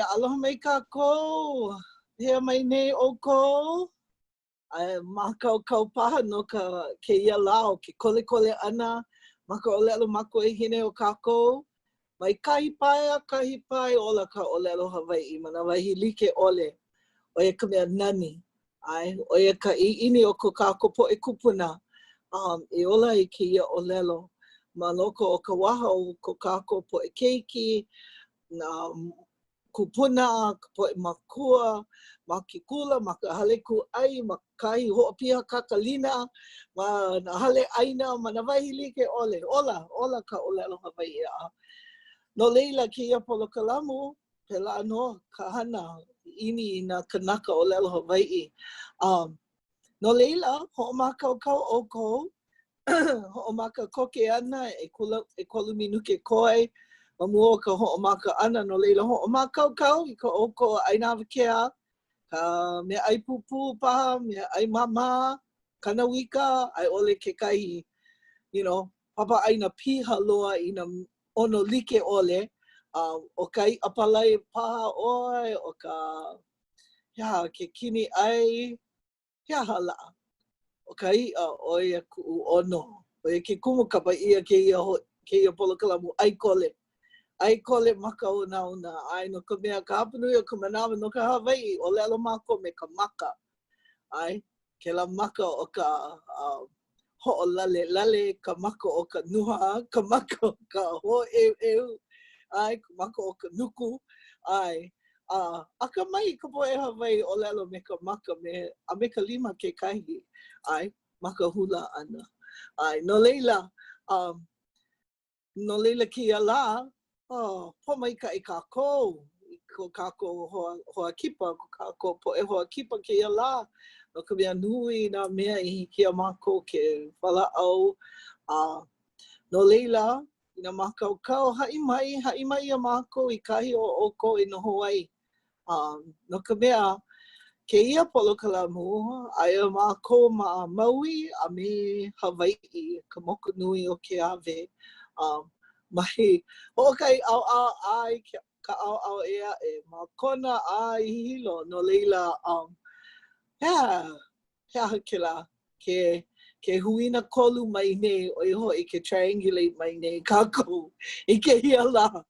aloha mai kākou. Hea mai nei o ko. Makau paha no ka kēia lao, ke kole ana. Maka ʻŌlelo Makuahine o kākou. Mai kahi pai ola ka ʻŌlelo Hawaiʻi. Mana wahi like ole. Oia ka mea nani. Oia ka iini o ko kākou po e kupuna. E ola i kēia ʻŌlelo. Ma loko o ka waha o ko kākou po e keiki. Na kupuna, po e makua, makekula, makahale kuʻai, makahi hoʻopia kakalina, ma na hale ʻaina, ma na wahi like ole. Ola ka ʻŌlelo Hawaiʻi a. No leila kēia polokalamu, pela no ka hana, ini i nā kanaka ʻŌlelo Hawaiʻi. No leila, hoʻomakau o kou, hoʻomaka koke ana e kolu minuke koe, ma mua o ka hoʻomaka ana no leila hoʻomakau i ka ʻōko ʻainawakea, ka mea ʻai pupu paha, mea ʻai mama, kanawika, ai ole kekahi, papa ʻaina piha loa i nā ono like ole, o kai apalai paha oi, o ke kini ʻai, hala, o ka iʻa oia kuʻu ono, oia ke kumukapa ia kēia polokalamu ai kole. Ai kole maka o nauna, ai no ka mea ka hapanui o ka manawa no ka Hawaiʻi, ʻŌlelo mākou me ka maka. Ai, ke la maka o ka hoʻolale, ka maka o ka nuha, ka maka o ka hoʻeu, ai, ka maka o ka nuku, ai. A ka mai ka poe Hawaiʻi ʻŌlelo me ka maka me ka lima kekahi, ai, maka hula ana. Ai, no leila kia la, po mai ka i kākou, ko kākou hoa kipa, ko kākou po e hoa kipa kia la, no ka mea nui nā mea i kia mākou ke walaʻau. No leila, i nā mākaukau, haʻi mai a mākou i kahi o oko i no Hawaiʻi. No ka mea, kēia polokalamu, aia mākou ma Maui a me Hawaiʻi, ka moku nui o ke ave. Mai, hoʻokahi ʻaoʻao ai, ka ʻaoʻao ea e ma kona a i hilo, no leila, hea kela, ke huina kolu mai nei, o i hoʻi ke triangulate mai nei kākou, i kēia la,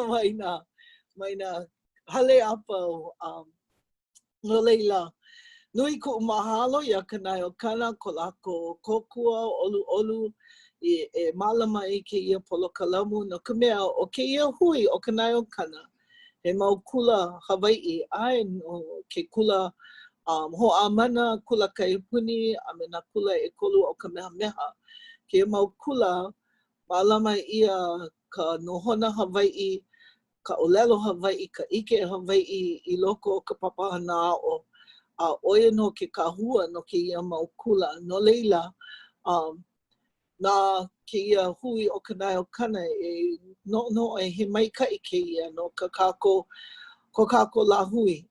mai nā hale apau, no leila, nui kuʻu mahalo ia kanai o kana, ko lākou kokua, olu, e mālama i kēia polokalamu no ka mea o kēia hui o kanai o kana. He mau kula Hawaiʻi, ai no ke kula hoʻāmana, kula kaipuni, a me nā kula e kolu o ka mehameha. Ke mau kula, mālama ia ka nohona Hawaiʻi, ka ʻŌlelo Hawaiʻi, ka ʻike Hawaiʻi i loko o ka papahanao. Oia no ke kahua no kēia mau kula. No leila, nā kēia hui o kanai o kana e no e he maikaʻi kēia no ka kākou, ko kākou la hui.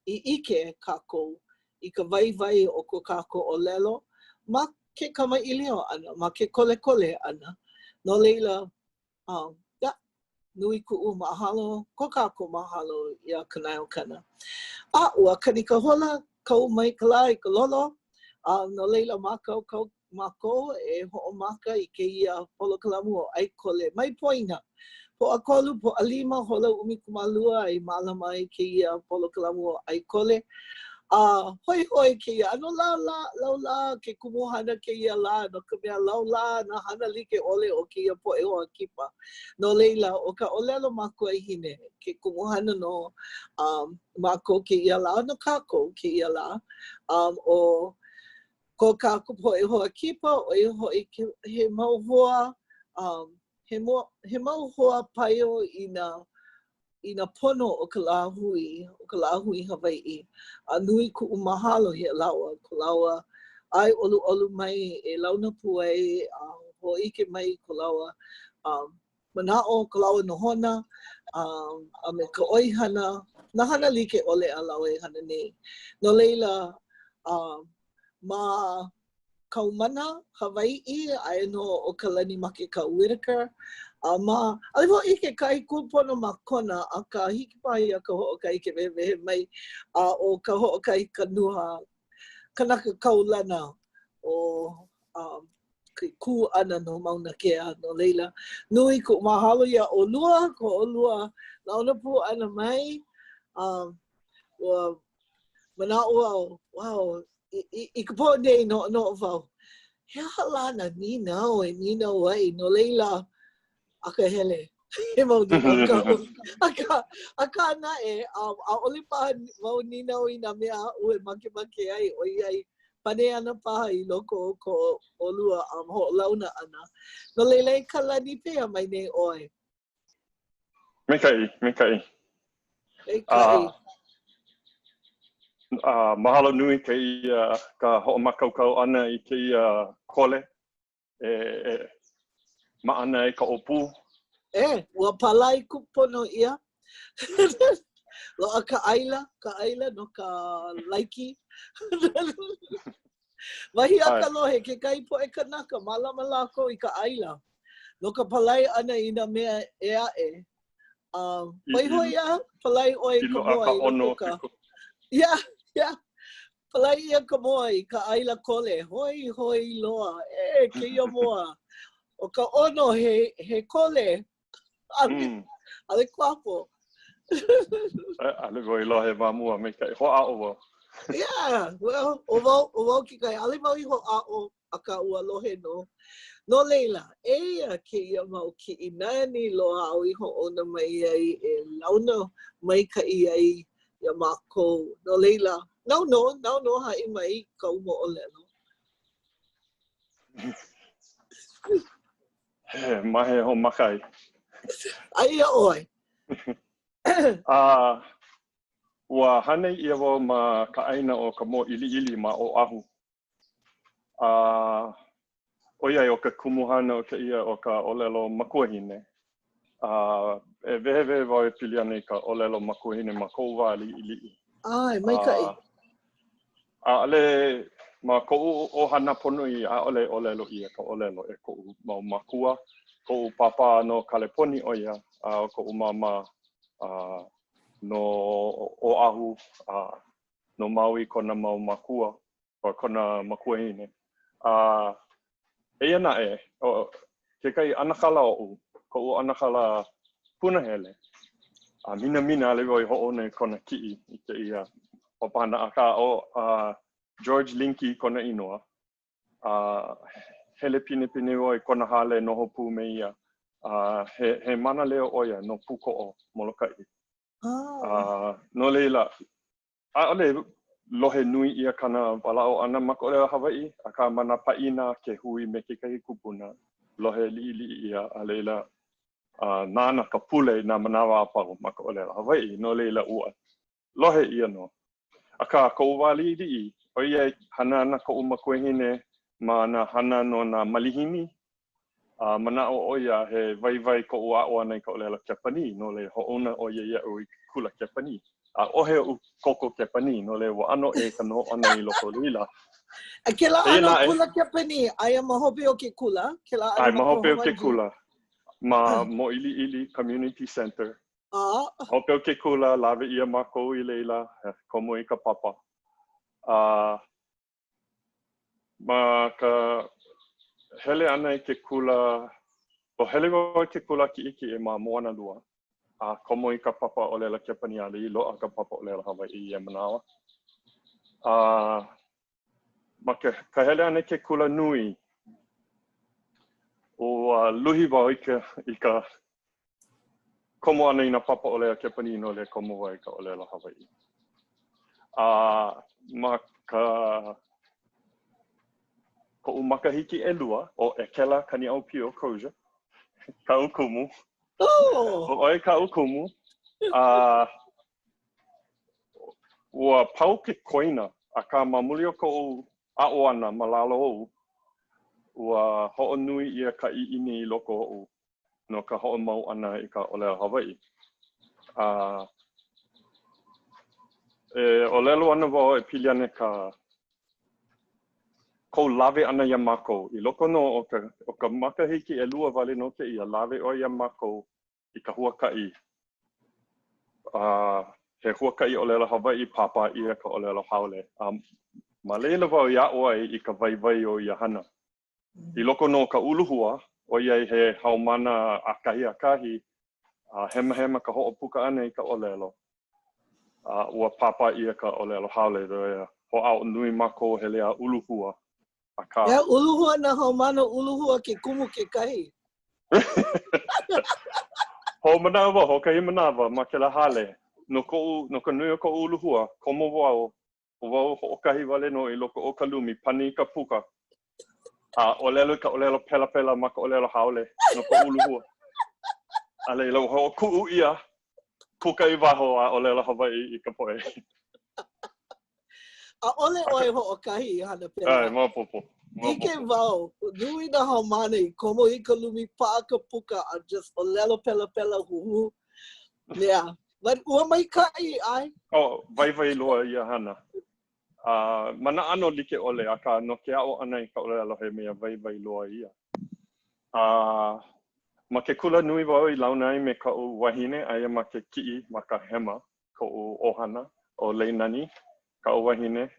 I ʻike kākou i ka waiwai o ko kākou ʻŌlelo ma ke kamaʻilio ʻana, ma ke kole ʻana. No leila, nui kuʻu mahalo, ko kākou mahalo ia kanai o kana. Ua kanika hola, kau mai ka la i ka lolo. No leila mākou e hoʻomaka i kēia polokalamu o ʻai kole mai poina. Po ʻakolu, po ʻalima, hola ʻumikumalua i mālama i kēia polokalamu o ʻai kole. Hoi kēia, ano laula ke kumuhana kēia la, no ka mea laula na hana like ole o kēia poʻe hoa kipa. No leila, o ka ʻŌlelo Makuahine, ke kumuhana no mākou kēia la, no kākou kēia la, o ko kākou poʻe hoa kipa, o i hoʻi he mau hoa, he mau hoa paio i nā pono o ka lāhui Hawaiʻi. Nui kuʻu mahalo he lāua, ko lāua ai ʻolu mai e launa pu ai, hoʻike mai ko lāua manaʻo, ko lāua nohona, a me ka ʻoihana, nā hana like ole a lāua e hana nei. No leila, ma kaumana Hawaiʻi, aia no o Kalani Makekau-Whittaker, Ma, alivo ike kai kupono makona a ka hiki pahi a ka hoʻokahi ke wehe mai o ka hoʻokahi kanuha kanaka kaulana o ke kū ana no mauna kea no leila. Nui ku mahalo ia o lua, ko o lua launa pu ana mai. Ua manaʻo au, wow, I ka po nei no wau. He halana nina e nina wai no leila aka hele. He mau nina kau. Aka ana a oli paha mau nina o ina mea ue make ai ʻoiai. Pane ana paha I loko o ko olua hoʻolauna ana. No leila Kalani pea mai nei ʻoe. Mekai. Mahalo nui kēia ka hoʻomakaukau ana I kēia Kole. Maʻana ka opu. Ua palai kupono ia. Loa ka aila no ka laiki. Wahi a ka lohe ke kai po e kanaka malama lako I ka aila. No ka palai ana I na mea e ae. Waiho ia palai oi ka moa I loko ka. Yeah. Palai ia ka moa I ka aila Kole. Hoi loa. Keia moa. O ka ono he Kole. Ale kwapo. Ale voi lohe mamua me kai hoʻaʻo. Yeah, well, o wau ki kai ale mau I hoʻaʻo a ka ua lohe no. No leila, eia keia mau ki I nani loa au I hoʻona mai ai e launa mai ka I ai ia mākou. No leila, nau no hai mai ka umo o ʻŌlelo. Mahe ho makai. Ai ia oi. Ua hane ia wau ma ka aina o ka mo ili ma o ahu. ʻOiai o ka kumuhana o ka ia o ka ʻōlelo Makuahine. E wehe wau e pili ana I ka ʻōlelo Makuahine ma kou wā liʻiliʻi. Ai, mai kai. Ale ma kou ʻohana pono I ʻaʻole ʻōlelo ia ka ʻōlelo e kou mau makua. Kou papa no Kaleponi o ia, o kou mama no Oahu, no Maui kona mau makua, o kona Makuahine. Eia naʻe, ke kai anakala oʻu, koʻu anakala punahele. Mina ale wai hoʻone kona kiʻi I ke ia papana aka o George Linky kona inoa. Hele pine wai kona hale noho pu me ia. He mana leo oia no pukoʻo Molokaʻi. No leila, ʻaʻole lohe nui ia kana walao ana makoʻolelo Hawaiʻi, aka mana paʻina ke hui me kekahi kupuna. Lohe liʻiliʻi ia a leila nānā ka pule nā manawa apau makoʻolelo Hawaiʻi. No leila ua lohe ia no. Aka koʻu wā liʻiliʻi, ʻoiai hana ana koʻu Makuahine ma na hana no na malihini. Manaʻo o ia he waiwai koʻu aʻo ana I ka ʻōlelo kepani, no le hoʻona o ia iaʻu I kula kepani. Ohe o koko kepani, no le wa ano e ka no ana I loko lila. Ke la ano kula kepani, aia mahope o ke kula? Ai mahope o ke kula, ma mo ili community center. Hope o ke kula, lawe ia mākou I leila, komo I ka papa. Ma ka hele ana I ke kula, o hele wau I ke kula ki iki e ma moana lua. Komo I ka papa ʻōlelo kepani ale I loa ka papa ʻōlelo Hawaiʻi ia manawa. Ma ka hele ana ke kula nui, o luhi wau I ka komo ana I na papa ʻōlelo kepani no le komo wai ka ʻōlelo Hawaiʻi. Ma ka koʻu makahiki ʻelua o ʻekela kaniʻau pio koja, ka ukumu. O ʻoe ka ukumu. Ua pau ke koina, aka mamuli o koʻu aʻo ana ma lalo ou, ua hoʻonui ia ka ʻiʻini I loko ou no ka hoʻomau ana I ka ʻōlelo Hawaiʻi. ʻŌlelo ana wau e pili ana ko lawe ana ia mākou. I loko no o ka makahiki e lua wale no ke ia lawe o ia mākou i ka huakaʻi. He huakaʻi ʻōlelo Hawaiʻi papa ia ka ʻōlelo haole. Ma leila wau ia ʻoiai i ka waiwai o ia hana. I loko no ka uluhua, ʻoiai he haumana akahi, hema ka hoʻopuka i ka ʻōlelo. Ua papa ia ka ʻōlelo haole. Hoʻao nui mākou he lea uluhua. Ea uluhua na haumana uluhua ke kumu ke kahi. Ho manawa, ho kahi manawa, ma ke la hale. No ka nui o ka uluhua, komo wau, o wau hoʻokahi wale no I loko o ka lumi, pani ka puka. ʻŌlelo ka ʻōlelo pela ma ka ʻōlelo haole, no ka uluhua. A leila ho kuʻu ia, puka I waho a ʻōlelo Hawaiʻi I ka poe. A ole oi hoʻokahi hana pela. Ai, maopopo. Ike wau, nui na haumana I komo I ka lumi paa ka puka a just ʻōlelo pela huhu. Yeah. But ua mai kai ai. Oh, vai loa ia hana. Mana ano like ole aka no ke ao ana I ka ʻōlelo he mea vai loa ia. Ma ke kula nui wau I launa ai me ka wahine aia ma ke kiʻi ma ka hema ko ohana o leinani ka wahine.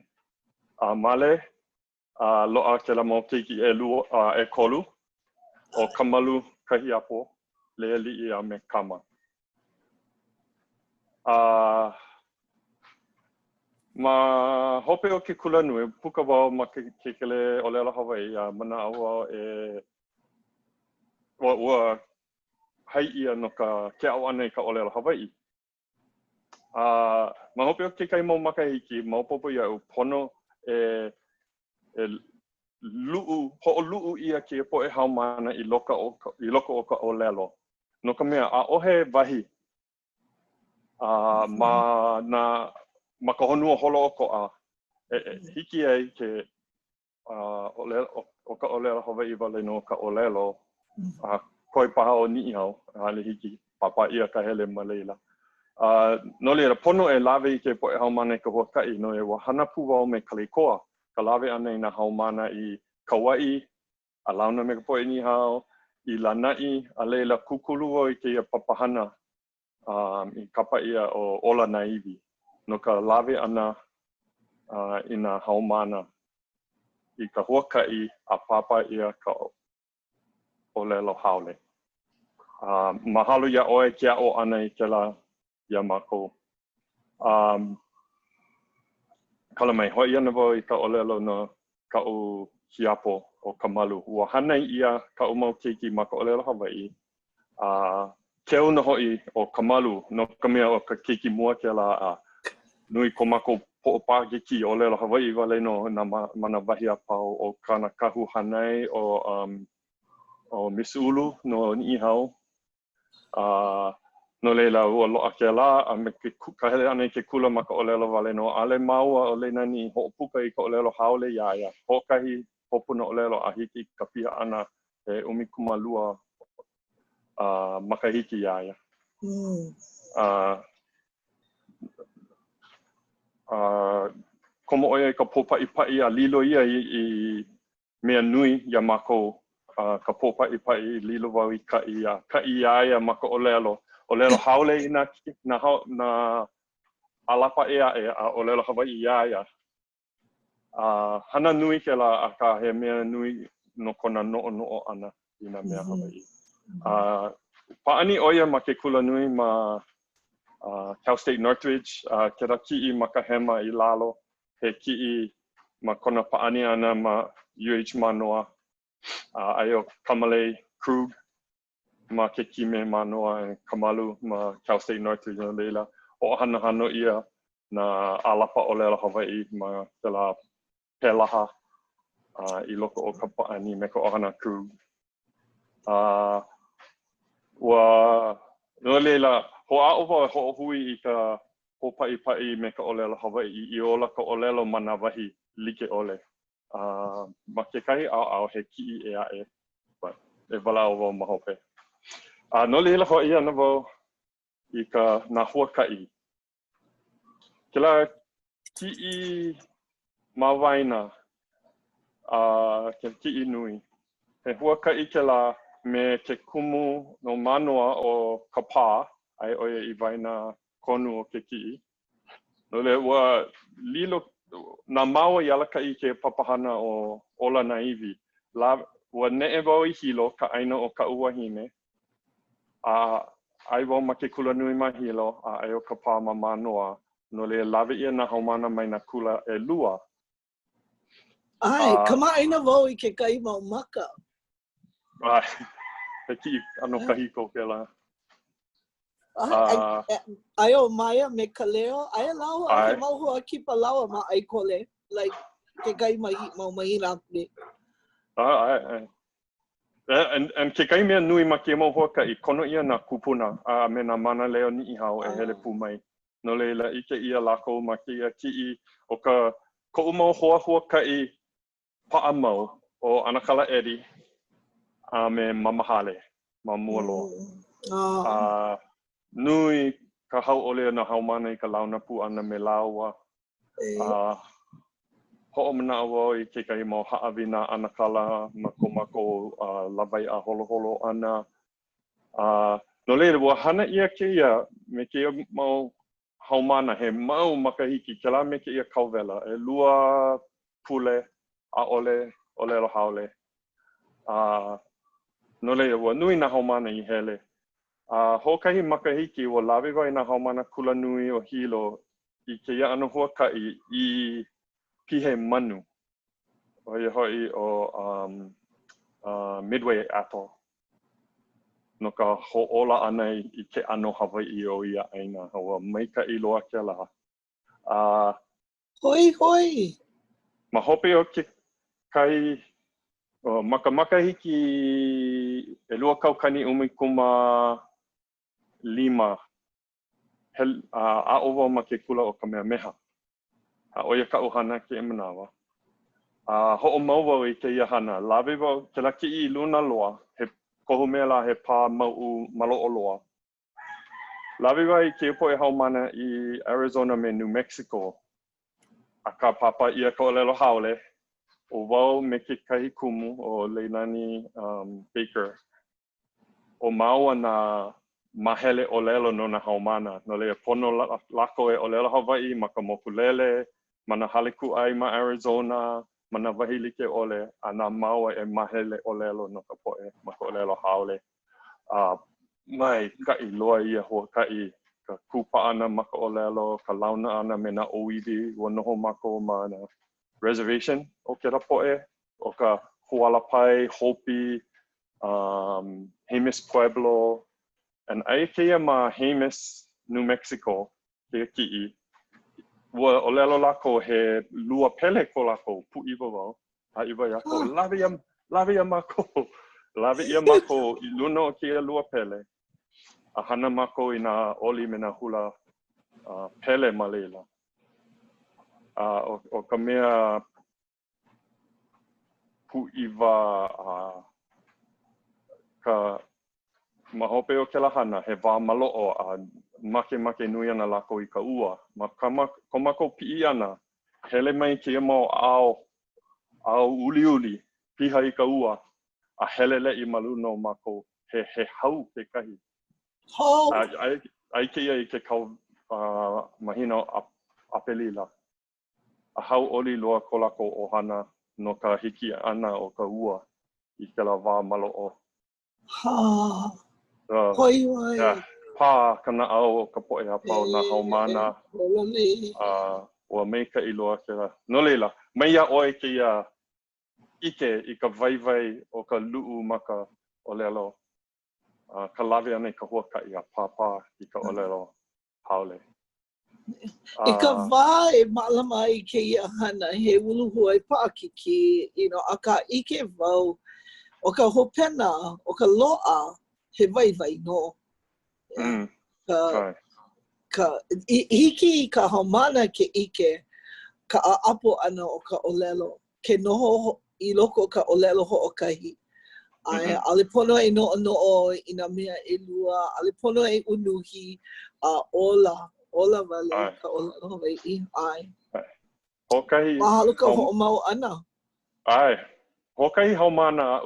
Male loa ke la mo keiki e kolu o kamalu kahi apo le liʻi a me kama. Ma hope o ke kula nui, puka wau ma ke kele ʻōlelo Hawaiʻi manaʻo ua hai ia no ka ke au ana I ka ʻōlelo Hawaiʻi. Ma hope o ke kai mau makahiki, maupopo ia pono e hoʻoluʻu ia ke poʻe haumana I loko o ka ʻōlelo. No ka mea, ʻaʻohe wahi ma ka honua holo hiki ai ke o ka ʻōlelo Hawaiʻi wale no ka ʻōlelo koi paha o niʻihau hale hiki papa ia ka hele ma leila. No leila pono e lawe I ke poʻe haumana I ka huakaʻi no e wa hana pu wau me kalikoa ka lawe ana I nā haumana I Kauaʻi a launa me ka poʻe niʻihau I lanaʻi a leila kukulu I keia papahana I kapa ia o ola naiwi. No ka lawe ana I nā haumana I ka huakaʻi a papa ia ka ʻōlelo haole. Mahalo ia ʻoe ke aʻo ana I kela ia mākou. Kala mai, hoi ana wau I ka ʻōlelo no ka'u hiapo o Kamalu. Ua hana ia ka'u mau keiki ma ka ʻōlelo Hawaiʻi. Keu na ho'i o Kamalu no ka mea o ka keiki mua ke la nui ko mako poʻopa ke ki ʻōlelo Hawaiʻi wale no na mana wahi a pau o kana kahu hanai o Misulu no niʻihau. No leila ua loa ke la a me ka hele ana I ke kula ma ka ʻōlelo wale no ale maua o leina ni hoʻopuka I ka ʻōlelo haole iaia. Hoʻokahi hopuna ʻōlelo a hiki ka piha ana e 12 makahiki iaia. Komo ʻoiai ka pōpaʻipaʻi a lilo ia I mea nui ia mākou ka pōpaʻipaʻi lilo wau I kaʻi iaia ma ka ʻōlelo. ʻŌlelo haole I nā alapa a ʻōlelo Hawaiʻi iaia. Hana nui ke la a ka he mea nui no kona noʻonoʻo ana I nā mea Hawaiʻi. Paʻani ʻoia ma ke kula nui ma Cal State Northridge, ke ra kiʻi ma ka hema I lalo, he kiʻi ma kona paʻani ana ma UH Manoa, ai o Kamalei Krug ma ke kime Manoa Kamalu ma Cal State Northridge no leila. Hoʻohana hano ia na alapa ʻōlelo Hawaiʻi ma ke la pelaha I loko o ka paʻani me ka ʻohana Krug. No leila, hoʻaʻo wau hoʻohui I ka pōpaʻipaʻi me ka ʻōlelo Hawaiʻi I ola ka ʻōlelo mana wahi like ʻole. Ma kekahi ʻaoʻao he kiʻi e aʻe, but e walaʻau wau ma hope. No leila hoʻi ana wau I ka nā huakaʻi. Ke la kiʻi ma waina, ke kiʻi nui. He huakaʻi ke la me ke kumu no manoa o ka pā, ai ʻoia I waena konu o ke kiʻi. No le ua lilo, nā maua I alakaʻi ke papahana o ola naiwi. Ua neʻe wau I hilo ka ʻaina o ka ʻuahine. Ai wau ma ke kula nui ma hilo, a ai o ka pā ma manoa. No le lawe ia nā haumana mai nā kula ʻelua. Ai, kamaʻaina wau I ke kai mau maka. Ai, he kiʻi ano kahiko ke la. Ai o Maya me ka leo, ai lāua, he mau hoa kipa lāua ma ai Kole. Like, ke kai mau mahina ake. And ke kai mea nui ma ke mau hoakaʻi, kono ia nā kupuna, me nā mana leo ni hao e hele pū mai. No leila, ike ia lako ma ke kiʻi o ka koʻu mau hoa hoakaʻi paʻa mau o Anakala Edi, me mamahale, ma mualoa. Nui ka hauʻole na haumana I ka launa pu ana me lāua. Hoʻomanaʻo wau I ke kai mau haʻawina Anakala ma ko lawai a holoholo ana. No leila, ua hana ia kēia me kēia mau haumana he mau makahiki ke la me kēia kauwela. E lua pule, ʻaʻole, ʻōlelo haole. No leila, ua nui nā haumana I hele. Hokahi makahiki ua lawe wai nā haumana kula nui o hilo I kēia ano huakaʻi I pihe manu. Hoi hoi o Midway Atoll. No ka hoʻola ana I ke ano Hawaiʻi o ia ʻaina. Ua maikaʻi loa ke la. Hoi hoi! Ma hope o ke kai makahiki e lua kaukani 15 a'o wau ma ke kula o ka mea meha. Oia ka uhana ke manawa. Ho'omau wau I ke ia hana. Lawe wau ke la kiʻi I luna loa. He kohu mea la he pā mau malo'o loa. Lawe wai ke poe haumana I Arizona me New Mexico. A ka papa ia ka ʻōlelo haole. O wau me ke kahi kumu o Leilani Baker. O maua na mahele ʻōlelo no na haumana. No le pono lako e ʻōlelo Hawaiʻi ma ka mopulele, ma na hale kuʻai ma Arizona, ma na wahi like ʻole, a nā maua e mahele ʻōlelo no ka poʻe ma ka ʻōlelo haole. Mai kaʻi loa ia huakaʻi ka kupa ana ma ka ʻōlelo, ka launa ana me nā ʻōiwi, ua noho mako ma na reservation o kēra poʻe, o ka Hualapai, Hopi, Jemez Pueblo, and ai kēia ma Jemez, New Mexico, kēia kiʻi. Ua ʻōlelo lako he lua pele ko lako, puʻi wau, haʻiwa iako, lawe ia mako, lawe ia mako I luna o kēia lua pele. A hana mako I nā oli me nā hula pele ma leila. O ka mea puʻiwa ka mahope o ke lahana he wā malo'o a make nui ana lako I ka ua. Ma ko mako piʻi ana, hele mai ke mau ao uli, piha I ka ua, a hele leʻi maluna o mako he hau ke kahi. Hau! Ai keia I ke kau mahina o apelila. A hau oli loa ko lako ohana no ka hiki ana o ka ua I ke la wā malo'o. Hoi hoi! Pā ka nāʻo o ka poʻe hapau nā haumana. Ua maikaʻi loa ke la. No leila, mai ia ʻoe keia ike I ka waiwai o ka luʻu ma ka ʻōlelo. Ka lawe ana I ka huakaʻi a pāpā I ka ʻōlelo haole. I ka wā e mālama I keia hana, he uluhua I paʻakiki, a ka ike wau o ka hopena, o ka loa, he waiwai no. Hiki I ka haumana ke ike, ka ʻaʻapo ana o ka ʻōlelo, ke noho I loko o ka ʻōlelo hoʻokahi. Ale pono e noʻonoʻo I nā mea ʻelua, ale pono e unuhi, ola wale ka ʻōlelo Hawaiʻi. Mahalo ka hoʻomau ana. Ai, hokai hau mana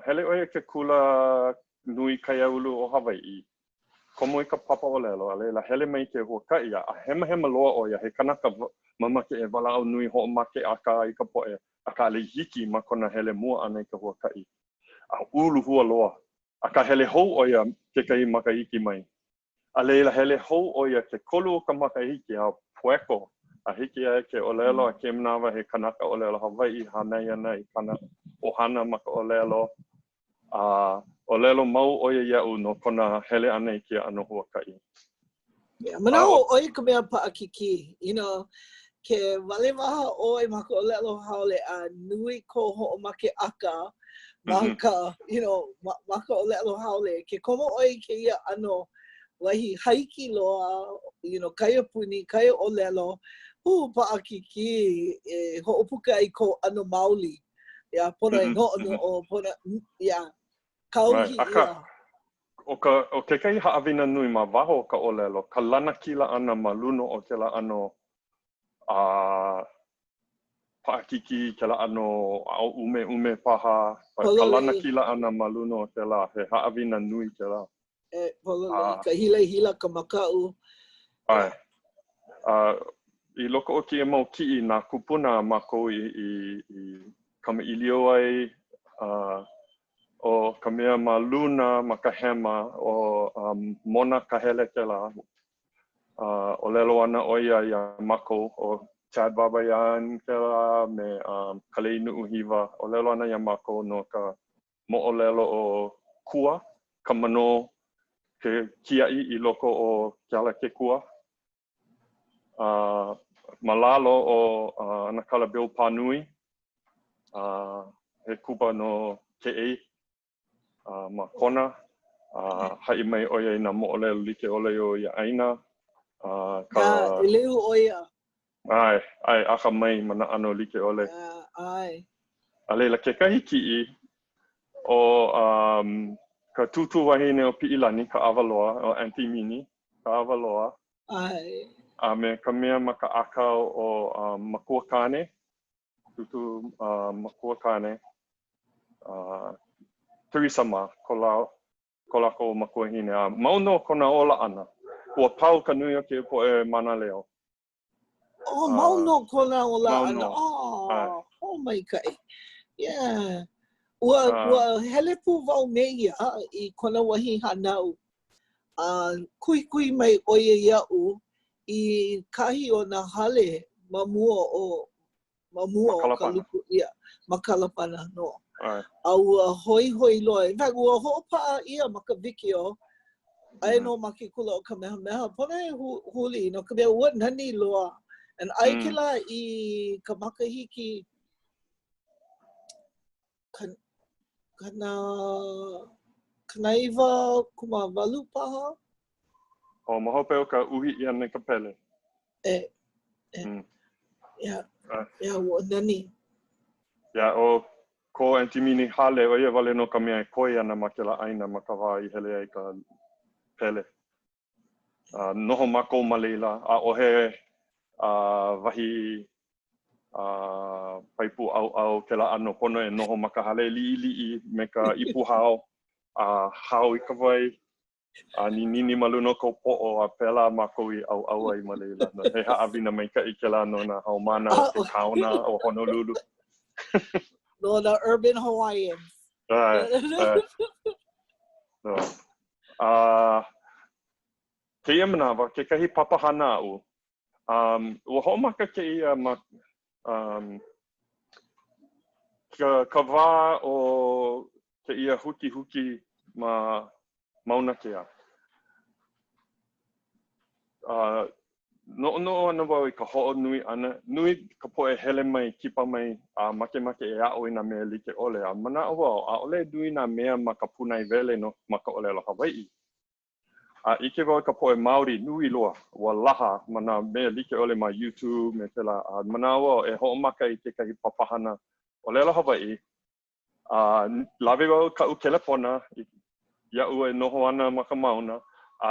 hele oia ke kula nui kaiaulu o Hawaiʻi. Komo I ka papa ʻŌlelo, a leila hele mai ke huakai a hema loa oia he kanaka mamake e walao nui hoʻomake aka I ka poʻe. Aka le hiki ma kona hele mua ana I ka huakai. A ulu hua loa. Aka hele hou oia ke kai makaiki mai. A leila hele hou oia ke kolu o ka makahiki a pueko. A hiki ai ke ʻŌlelo a ke manawa he kanaka ʻŌlelo Hawaiʻi hanai ana I kana ohana ma ka ʻŌlelo. ʻŌlelo mau oia iaʻu no kona hele ana I ke ano huakai. Yeah, manaʻo ʻoi ka mea paʻakiki, you know, ke wale waha ʻoi ma ka ʻŌlelo haole a nui ko hoʻomake aka ma ka, you know, ma ka ʻŌlelo haole. Ke komo ʻoi kēia ano wahi haiki loa, you know, kaya puni, kaya ʻŌlelo, paʻakiki e hoʻopuka I ko ano maoli. Yeah, pona e noʻonoʻo, pona, yeah, kauhi ia. O ke kai haawina nui ma waho ka ʻŌlelo, ka lana kila ana ma luno o ke la ano paʻakiki, ke la ano au ume paha, ka lana kila ana ma luno o ke la, he haawina nui ke la. Ka hila ka makaʻu. Ai. I loko o kia mau kiʻi nā kupuna mākou I kamaʻilio ai, o ka mea ma luna ma ka hema o mona ka hele ke la. ʻŌlelo ana ʻoia ia mākou o Chad Babayan ke la me Kalei Nuʻuhiwa. ʻŌlelo ana ia mākou no ka moʻolelo o kua, ka mano ke kiaʻi I loko o ke ala ke kua. Malalo o ana kala Bill Panui. He kupa no Keʻei. Ma kona, hai mai oia I nā moʻolelo like ole o ia ʻaina. Ka leu oia. Ai, aka mai mana ano like ole. Ai. A leila ke kahi kiʻi o ka tutu wahine o Piʻilani, ka awaloa, o Auntie Mini, ka awaloa. Ai. A me ka mea ma ka akau o Makuahine, tutu Makuahine. Teresa ma, ko lako Makuahine. Mauno kona ola ana. Ua pau ka nui o ke poe mana leo. Mauno kona ola ana. Oh my kai. Yeah. Ua hele pu wau meia I kona wahi hanau. Kui mai oia iau I kahi o nā hale mamua o ka luku ia. Makalapana no. A ua hoi loa. In fact, ua hoʻopaʻa ia ma ka wikio. Ai no ma ke kula o ka meha. Pona e huli no ka mea ua nani loa. And ai ke la I ka makahiki kanaiwa kumawalu paha. O mahope o ka uhi ia ne ka pele. Yeah, ua nani. Yeah, o ko Auntie Mini hale o ia wale no ka mea koi ana ma ke la ʻaina ma ka wā I hele ai ka pele. Noho mako ma leila, a ohe wahi paipu au ke la ano pono e noho ma ka hale liʻiliʻi me ka ipu hao. Hao I ka wai, ni nini maluno ko poʻo a pela mako I au ai ma leila. He haʻawina mai ka I ke la no na haumana o ke kauna o Honolulu. No, the urban Hawaiians. Kēia manawa, ke kahi papahana aʻu. Ua hoʻomaka kēia ma ka wā o kēia huki ma mauna kea. No ana wau I ka hoʻonui ana. Nui ka poʻe hele mai, kipa mai, make e aʻo I nā mea like ole. Manaʻo wau, ʻaʻole nui nā mea ma ka punai wele no ma ka ʻōlelo Hawaiʻi. Ike wau ka poʻe Māori nui loa, ua laha ma nā mea like ole ma YouTube me te la. Manaʻo wau, e hoʻomaka I ke kahi papahana ʻōlelo Hawaiʻi. Lawe wau kaʻu kelepona, iaʻu e noho ana ma ka mauna,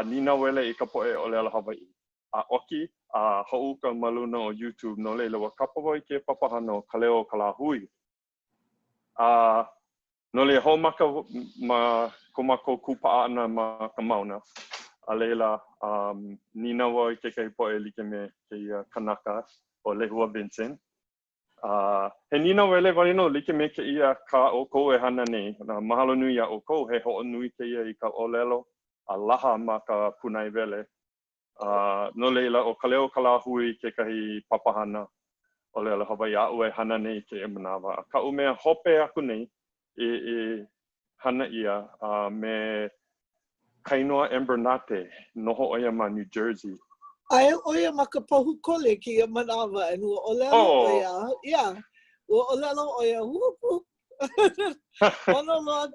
nina wele I ka poʻe ʻōlelo Hawaiʻi. Oki, hoʻu ka maluna o YouTube no leila, ua kapa wau I ke papahana o ka leo o ka lāhui. No le hoʻomaka ma ko mākou kupaʻa ana ma ka mauna. A leila, nina wau I kekahi poʻe like me kēia kanaka o Lehua Vincent. He nina wele wale no like me kēia ka ʻōkou e hana nei. Mahalo nui a ʻōkou, he hoʻo nui kēia I ka ʻōlelo, a laha ma ka punai wele. No leila o ka leo ka la hui kekahi papahana o leila Hawaiʻi aʻu e hana nei ke e manawa. Ka u mea hope aku nei e hana ia me kainoa Embernate, noho oia ma New Jersey. Ai oia ma ka pahu Kole ki a manawa and ua ʻōlelo oia. Yeah, ua ʻōlelo oia. Whoop. Ono loa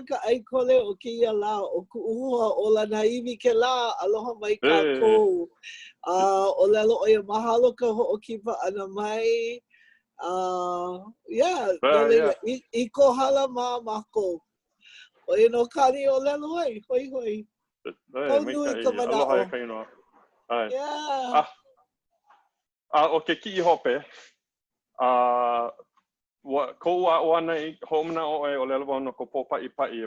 ka aikole o kia la o kuʻuhua o la naiwi ke la aloha mai kākou. ʻŌlelo oia mahalo ka hoʻokipa ana mai. Yeah, I ko hala mākou. Oia no kani ʻŌlelo ai, hoi. Kau nui ka manaʻo. Aloha e kainoa. Yeah. O ke kiʻi hope, ko ua ana I hoʻomanaʻo e ʻōlelo wau no ko pōpaʻipaʻi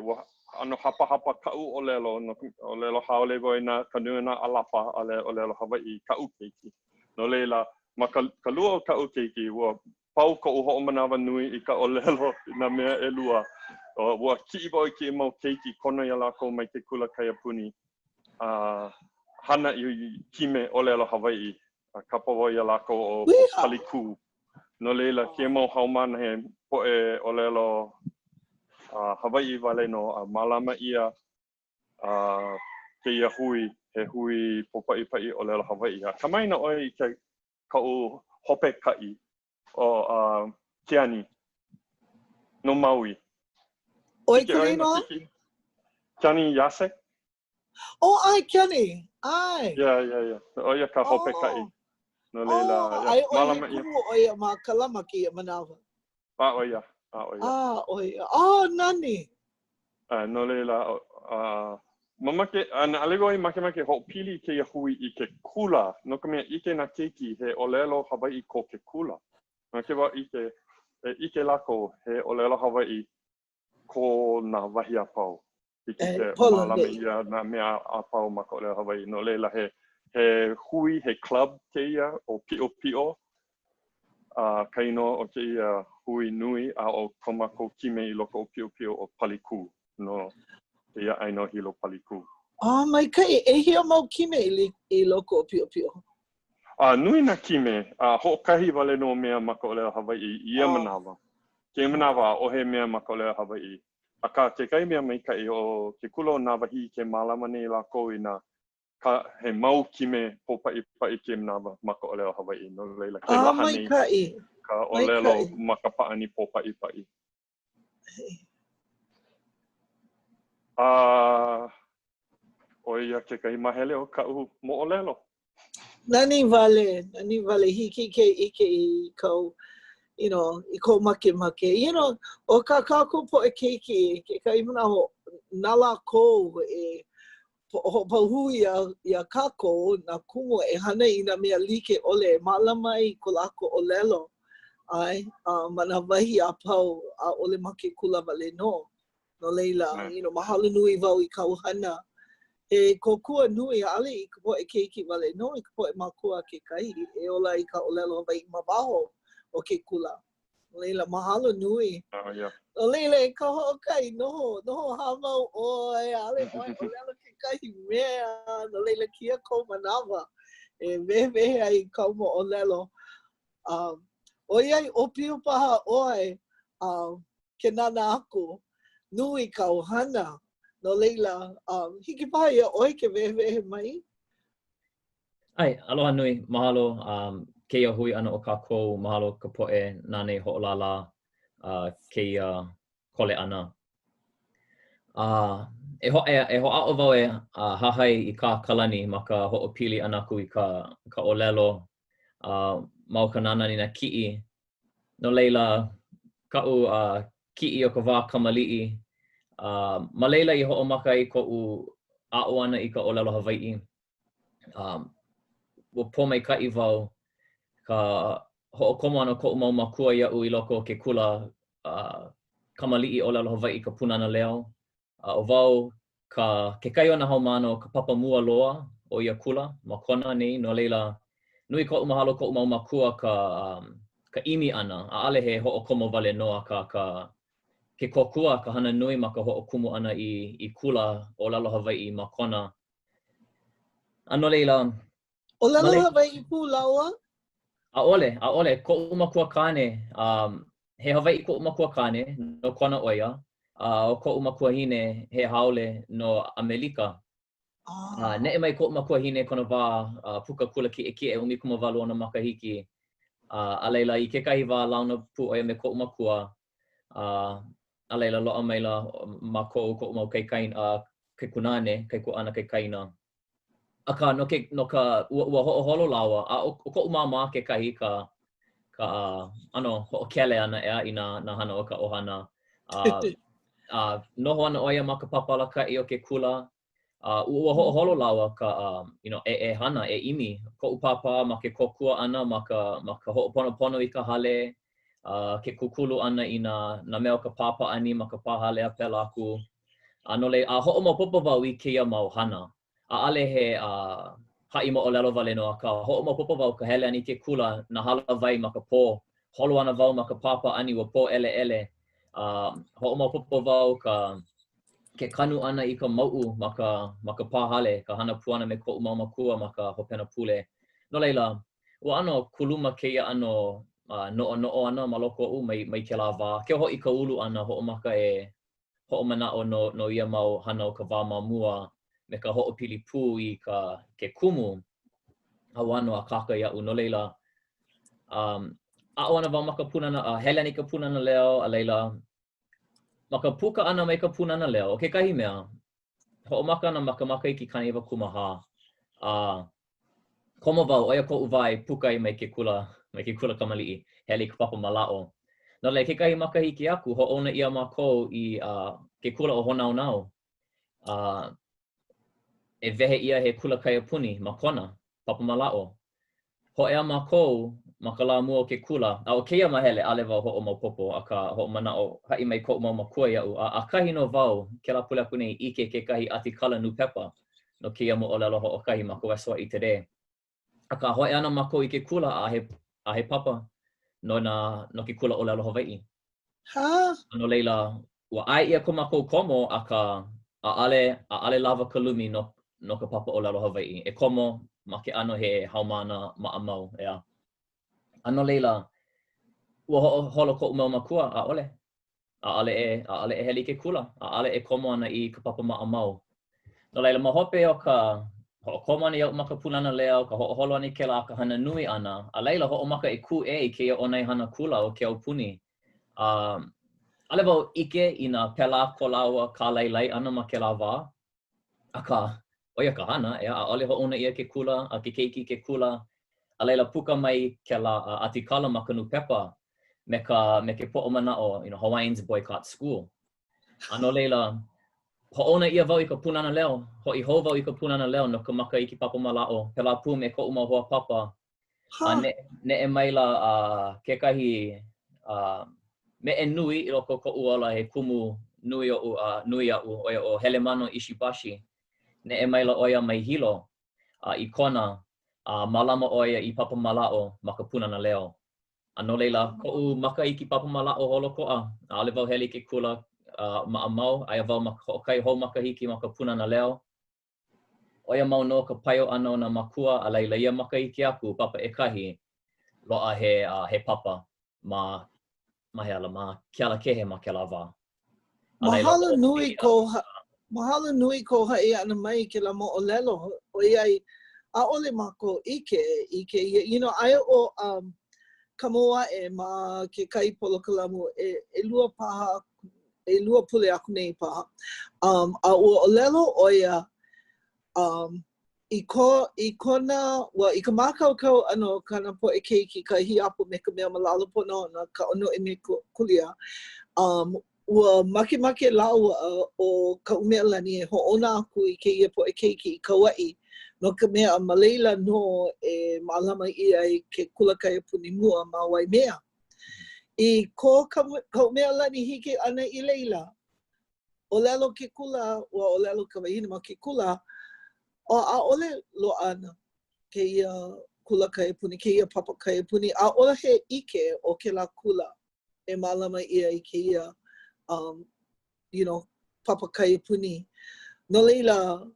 ano hapa kaʻu ʻōlelo no ʻōlelo haole wau na Kanuha na alapa a le ʻōlelo Hawaiʻi kaʻu keiki. No leila ma ka lua o kaʻu keiki ua pau koʻu hoʻomanawa nui I ka ʻōlelo na mea ʻelua. Ua kiʻi wau I ke mau keiki kona ia lākou mai ke kula kaiapuni. Hana I kime ʻōlelo Hawaiʻi. Kapa wau ia lākou o palikū. No leila ke mau haumana he poʻe ʻōlelo Hawaiʻi wale no malama ia kēia hui, he hui pōpaʻipaʻi ʻōlelo Hawaiʻi. Kamaina ʻoe I ke kau hope kaʻi o Keani, no Maui. Oi ka inoa? Keani Yasek? Oh, ai Keani. Ai. Yeah. Oia ka hope kaʻi. No leila, ai oia kumu oia ma kalama ki a manawa. Oia. Oia. Nani. No leila, mamake, ana alego I make ho pili ke hui I ke kula. No ka mea ike na keiki he ʻōlelo Hawaiʻi ko ke kula. No ke wau ike lako he ʻōlelo Hawaiʻi ko na wahi apau. Ike ke malama ia na mea apau ma ka ʻōlelo Hawaiʻi. No leila he hui, he club kēia o piʻo. Kaino o kēia hui nui a o komako kime I loko o piʻo o palikū. No kēia aino hilo palikū. Mai kai, e hia mau kime I loko o piʻo. Nui na kime, hoʻokahi wale no mea ma ka ʻōlelo Hawaiʻi ia manawa. Ke manawa o he mea ma ka ʻōlelo Hawaiʻi. Aka ke kai mea mai kai o ke kula o nā wahi ke malama nei lākou I nā he mau kime pōpaʻipaʻi ke manawa ma ka ʻōlelo Hawaiʻi. No leila ke laha nei ka ʻōlelo ma ka paʻani pōpaʻipaʻi. Oia ke kai mahele o kaʻu mo ʻōlelo. Nani vale hiki ke ike I kau, I ko make. O ka kākou po e keiki, ke kai manaho nala kou e pahu ia kākou na kumu e hana I na mea like ole malama I ko lako ʻōlelo. Ai, mana wahi a pau a ole make kula wale no. No leila, mahalo nui wau I kau hana. E kokua nui ale I ka poʻe keiki wale no I ka poʻe makua ke kai e ola I ka ʻōlelo Hawaiʻi ma waho o ke kula. Leila mahalo nui. O leila e ka hoʻokahi noho hamau oi ale oi ʻōlelo ke kahi mea. No leila kia kou manawa e wehe ai kau mo ʻōlelo. ʻOiai o pio paha oi ke nānā aku nui kau hana. No leila, hiki paha ia oi ke wehe mai? Ai, aloha nui, mahalo. Kēia hui ana o kākou, mahalo ka poʻe nāne hoʻolala, kēia kole ana. E hoʻaʻo wau e hahai I kā Kalani ma ka hoʻopili ana aku I ka ʻōlelo ma o ka nānā ni nā kiʻi. No leila, kaʻu kiʻi o ka wā kamaliʻi. Ma leila I hoʻomaka I koʻu aʻo ana I ka ʻōlelo Hawaiʻi. Ua pōmaikaʻi wau ka hoʻokomo ana koʻu mau makua iaʻu I loko o ke kula kamaliʻi ʻōlelo Hawaiʻi ka punana leo. O wau ke kai ona haumano ka papa mua loa o ia kula ma kona nei no leila nui koʻu mahalo koʻu mau makua ka ʻimi ana ʻaʻale he hoʻokomo wale noa ke kokua ka hana nui ma ka hoʻokumu ana I kula ʻōlelo Hawaiʻi ma kona. Ano leila ʻōlelo Hawaiʻi pū lāua? ʻaʻole koʻu makua kane he Hawaiʻi koʻu makua kane no kona ʻoia. O koʻu Makuahine he haole no Amelika. Neʻe mai koʻu Makuahine kona wā puka kula kiʻekiʻe 'umikumawalu ona makahiki. A leila I kekahi wā launa pu ʻoia me koʻu makua. A leila loaʻa maila ma koʻu mau ke kunane, kai kuʻana ke kaina. Aka no ua hoʻoholo lāua o koʻu māmā kekahi ka hoʻokele ana ea I nā hana o ka ʻohana. Noho ana ʻoia ma ka papalakaʻi o ke kula. Ua hoʻoholo lāua ka hana ʻimi. Koʻu papa ma ke kokua ʻana ma ka hoʻoponopono I ka hale. Ke kukulu ʻana I nā mea o ka pāpaʻani ma ka pāhale a pēlā aku. No le hoʻomaopopo wau I kēia mau hana. ʻAʻale he haʻi moʻolelo wale no ka hoʻomaopopo wau ka hele ani ke kula na hala wai ma ka pō. Holo ana wau ma ka pāpaʻani ua pō ʻeleʻele. Hoʻomaopopo wau ke kanu ana I ka mauʻu ma ka pāhale, ka hana puana me koʻu mau makua ma ka hopena pule. No leila, ua ano kuluma kēia ano noʻonoʻo ana ma loko oʻu mai kēlā wā. Ke hoʻi ka ulu ana hoʻomaka hoʻomanaʻo no ia mau hana o ka wā mamua me ka hoʻopili pū I ke kumu. Hauano a kaka iaʻu. No leila, aʻo ana wau ma ka punana, hele ani ka punana leo, a leila, ma ka puka ana mai ka punana leo, o kekahi mea, hoʻomaka ana ma ka makahiki kanaiwa kumaha. Komo wau, oia koʻu wai puka I mai ke kula kamaliʻi, hele ka papa manaʻo. No le kekahi makahiki aku, hoʻona ia mākou I ke kula o honaunau. E wehe ia he kula kaiapuni ma kona, papa manaʻo. Hoʻea mākou ma ka lā mua o ke kula. O kēia mahele, ʻaʻole wau hoʻomaopopo a ka hoʻomanaʻo haʻi mai koʻu mau makua iaʻu. A kahi no wau, kēlā pule aku nei ʻike kekahi ʻatikala nupepa no kēia moʻolelo hoʻokahi ma ka West Hawaiʻi today. A ka hoʻe ana mākou I ke kula a he papa no ke kula ʻōlelo Hawaiʻi. No leila, ua ʻae ia ko mākou komo a ka ʻaʻale lava ka lumi no ka papa ʻōlelo Hawaiʻi. E komo ma ke ano he haumana maʻamau, ea. Ano leila, ua hoʻoholo koʻu mau makua, ʻaʻole. ʻAʻale e hele I ke kula. ʻAʻale e komo ana I ka papa maʻamau. No leila, ma hope o ka hoʻokomo ana iaʻu ma ka punana leo, ka hoʻoholo ana I kēlā ka hana nui ana. A leila, hoʻomaka e kūʻe I kēia ʻonai hana kula o ke aupuni. ʻAʻole wau ʻike I nā pēlā ko lāua kālailai ana ma kēlā wā. Aka, oia ka hana, ea, ʻaʻole hoʻona ia ke kula, ke keiki ke kula. A leila puka mai kēlā ʻatikala ma ka nupepa me ke poʻomanaʻo, Hawaiians boycott school. Ano leila, hoʻona ia wau I ka punana leo, hoʻi hou wau I ka punana leo no ka makahiki papa manaʻo, pēlā pū me koʻu mau hoa papa. Neʻe maila kekahi me e nui I loko koʻu ola he kumu nui aʻu, oia o Helemano Ishibashi. Neʻe maila oia mai hilo I kona malama oia I papa manaʻo ma ka punana leo. Ano leila, koʻu makahiki papa manaʻo holokoʻa, ʻaʻole wau hele I ke kula maʻamau, aia wau ma hoʻokahi hou makahiki ma ka punana leo. Oia mau no ka paio ana o nā makua, a leila ia makahiki aku, papa ekahi, loaʻa he papa ma ke ala kehe ma kēlā wā. Mahalo nui ko haʻi ana mai kēlā moʻolelo, ʻOiai ʻaʻole mākou ʻike, aia o Kamoaʻe ma ke kai polokalamu e lua paha, e lua pule aku nei paha. A ua ʻōlelo ʻoia I kona, I ka mākaukau ano kana poʻe keiki ka hiapu me ka mea malalo pono na ka ono e me kulia. ua make lāua o ka umea lani e hoʻona aku I kēia po e keiki I Kauaʻi. No ka mea ma leila no e mālama ia I ke kulakaya puni mua ma Waimea. I ko ka umea lani hiki ana I leila. ʻŌlelo ke kula, ua ʻŌlelo ka wahine ma ke kula, o ʻaʻole loa ana kēia kulakaya puni, kēia papakaya puni. ʻAʻole he ʻike o kēlā kula e mālama ia I kēia you know, papakaya puni. No leila,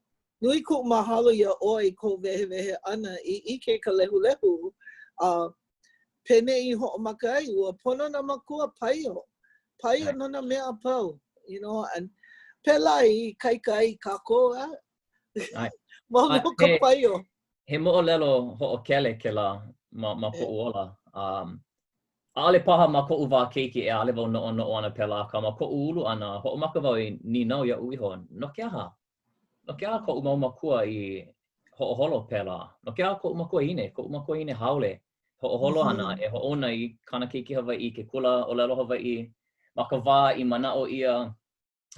nui ku mahalo ia oi ko wehe ana I ike ka lehu. Pene I hoʻomaka ai, ua pono na makua paio. Paio nona mea pau, you know, and pela I kaika ai kākou, Mano ka paio. He moʻolelo hoʻokele ke la ma koʻu ola. ʻAʻole paha ma koʻu wā keiki e ʻaʻole wau noʻonoʻo ana pela, ka ma koʻu ulu ana hoʻomaka wau I ninau iaʻu iho. No ke aha koʻu mau makua I hoʻoholo pela. No ke aha koʻu makuahine haole. Hoʻoholo ana e hoʻona I kana keiki Hawaiʻi, ke kula ʻōlelo Hawaiʻi. Ma ka wā I manaʻo ia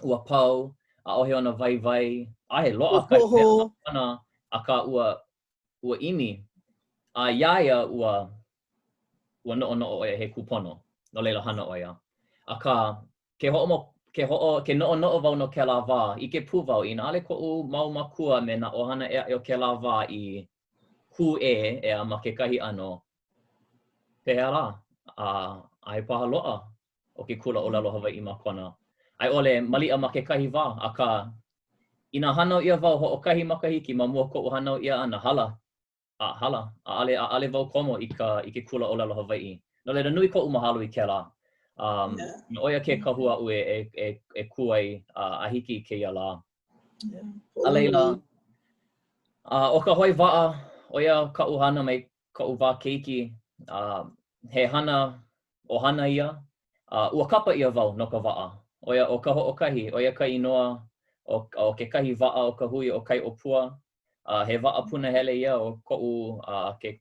ua pau, ʻaʻohe ona waiwai. ʻAhe loaʻa kai mea ana aka ua ʻimi. A iaia ua noʻonoʻo ʻoia he kupono. No leila hana ʻoia. Aka ke noʻonoʻo wau no kēlā wā, I ke pū wau, I ʻaʻole koʻu mau makua me nā ʻohana e o kēlā wā I ku ea ma kekahi ʻano. Pehea la, a he paha loa o ke kula ʻōlelo Hawaiʻi ma kona. Ai ʻole maliʻa ma kekahi wā, aka I nā hanau ia wau hoʻokahi makahiki ma mua koʻu hanau ia ana hala. ʻAʻale wau komo I ke kula ʻōlelo Hawaiʻi. No leila nui koʻu mahalo I kēlā. No ʻoia ke kahua aʻu e kuai a hiki I kēia lā. A leila, o ka hoi waʻa, ʻoia kaʻu hana mai kaʻu wā keiki, he hana o hana ia, ua kapa ia wau no ka waʻa. ʻOia o ka hoʻokahi, ʻoia ka inoa o ke kahi waʻa o ka hui o kai ʻopua. He waʻa punahele ia o koʻu ke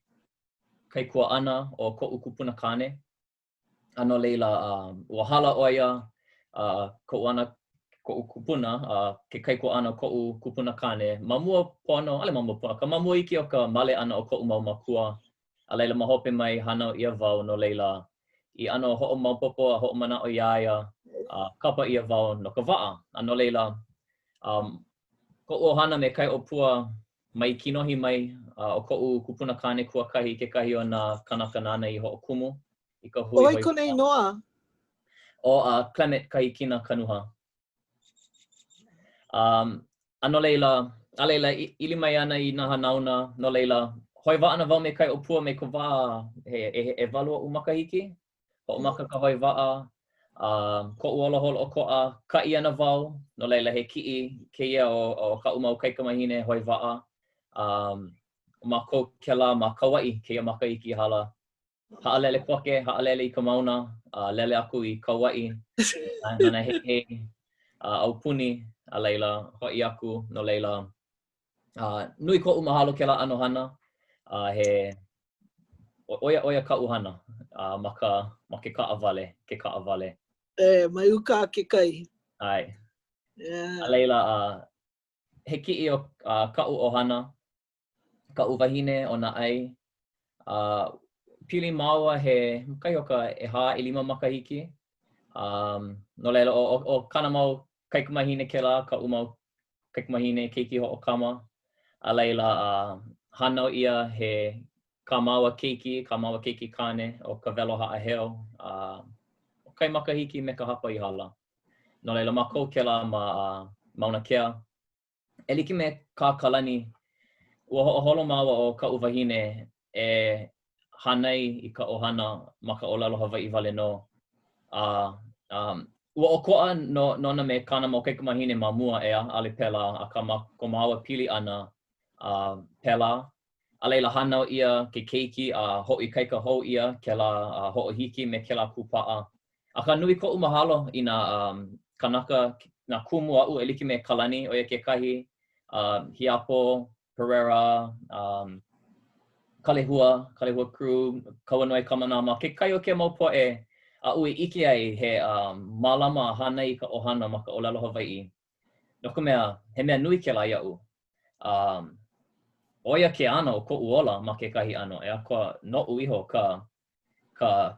kaikua ʻana o koʻu kupuna kane. No leila, ua hala ʻoia koʻu kupuna, ke kaikua ʻana o koʻu kupuna kane. Ma mua pono, ʻaʻole ma mua pono, ka ma mua iki o ka male ʻana o koʻu mau makua. A leila ma hope mai hana ia wau no leila I ʻano hoʻomaopopo a hoʻomanaʻo iaia, kapa ia wau no ka waʻa. No leila, koʻu ʻohana me kai ʻopua mai kinohi mai o koʻu kupuna kane kuakahi kekahi o nā kanaka nānā I hoʻokumu. I ka hui Oi kone inoa? O Clement Kahikina Kanuha. No leila, a leila ili mai ana I nā hanauna, no leila, hoi waʻa na wau me kai ʻopua me ka wā e walu o makahiki. Hoʻomaka ka hoi waʻa, koʻu holoholo o koʻa, kaʻi ana wau, no leila he kiʻi kēia o kaʻu mau kaikamahine hoi waʻa. Ma ko kēlā ma Kauaʻi, kēia makahiki hala. Haʻalele koke, haʻalele I ka mauna, lele aku I Kauaʻi. Nana he aupuni, a leila, hoʻi aku, no leila. Nui koʻu mahalo kēlā ʻano hana, he ʻoia kaʻu hana ma ke kaʻawale. Mai uka ke kai. Ai. A leila, he kiʻi o kaʻu ʻohana, kaʻu wahine o nā ʻai. Pili māua he kai o ka 5 makahiki. No leila, o kana mau kaikamahine kēlā, kaʻu mau kaikamahine keiki hoʻokama. A leila, hanau ia he kāmaua keiki kane o ka welo haʻaheo. O kai makahiki me ka hapa I hala. No leila, ma kou kēlā ma mauna kea. E like me kā Kalani, ua hoʻoholo māua o kaʻu wahine e hanai I ka ʻohana ma ka ʻōlelo Hawaiʻi wale no. Ua ʻokoʻa nona me kana mau kaikamahine ma mua ea, ʻaʻole pela, a ka ko māua pili ʻana pela. A leila hanau ia ke keiki a hoʻoikaika hou ia kēlā hoʻohiki me kēlā kūpaʻa. A ka nui koʻu mahalo I nā kanaka, nā kumu aʻu e like me Kalani, ʻoia kekahi, Hiapo, Pereira, Kalehua crew, Kawanoi Kamanama, ke kai o ke mau poʻe ui ike ai he mālama hana I ka ʻohana ma ka ʻōlelo Hawaiʻi. No ka mea, he mea nui ke la ia'u. Oia ke ʻana o koʻu ola ma kekahi ʻano, e ako noʻu iho ka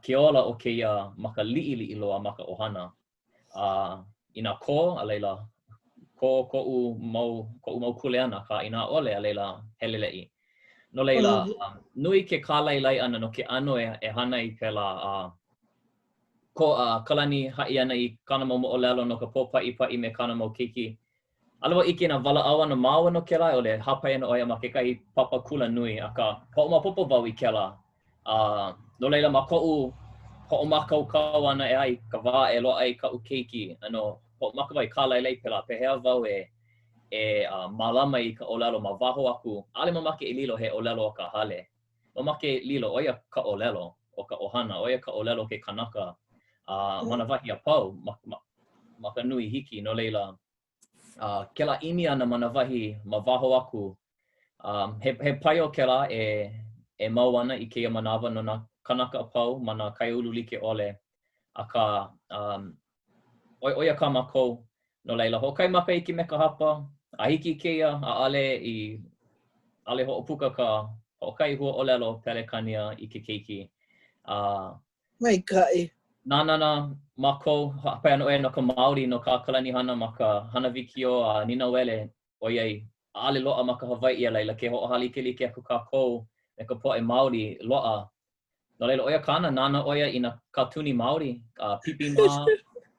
keola o kēia ma ka liʻiliʻi loa ma ka ʻohana. I nā kō, a leila, koʻu mau kuleana ka ina ole a leila heleleʻi. No leila, nui ke kālailai ʻana no ke ʻano e hana I pēlā ko Kalani haʻi ana I kana mau moʻolelo no ka pōpaʻipaʻi me kana mau keiki. Alawa ike na walaʻau ana māua no kēlā e ole hapai ana ʻoia ma kekahi papa kula nui a ka hoʻomaopopo wau I kēlā. No leila ma koʻu hoʻomakaukau ana e ai ka wā e loa ai kaʻu keiki. Ano hoʻomaka wai kālailai pēlā pehea wau e mālama I ka ʻōlelo ma waho aku. ʻAʻole mamake I lilo he ʻōlelo o ka hale. Mamake lilo ʻoia ka ʻōlelo o ka ʻohana, ʻoia ka ʻōlelo ke kanaka. Mana wahi a pau, ma ka nui hiki, no leila. Kēlā imi ana mana wahi ma waho aku. He pai o kēlā e mau ana I kēia manawa no nā kanaka a pau, ma nā kaiulu like ole. A ka, oia ka mākou, no leila, hoʻokai maka iki me ka hapa, a hiki kēia, a ale hoʻopuka ka hoʻokai hua ʻōlelo pelekania I ke keiki. Maikai. Nānā mākou, hapai ana ʻoia no ka Māori, no ka Kalani hana ma ka hana wikio a Nina Wele, ʻoiai, ʻaʻale loa ma ka Hawaiʻi a leila, ke hoʻohalike aku kākou, me ka poʻe Māori loa. No leila, ʻoia kāna, nānā ʻoia I nā katuni Māori, pipi mā,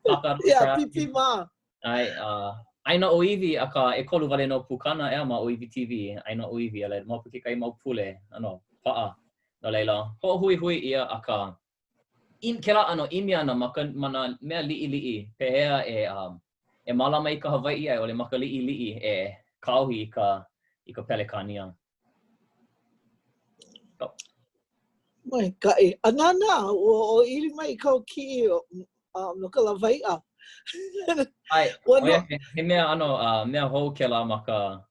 kaka. Yeah, pipi mā. Ai, aina ʻoiwi a ka e kolu wale no pukana ea ma ʻoiwi TV, aina ʻoiwi a leila, maupu ke kai mau pule, ano, paha. No leila, hoʻohui ia a ka kēlā ano imi ana ma nā mea liʻiliʻi, pehea e mālama I ka Hawaiʻi ai, ole ma ka liʻiliʻi e kauhi I ka pelekania. Maikai. A nānā, o iri mai I kau ki no ka lawaiʻa. Ai, he mea ano, mea hou kēlā ma ka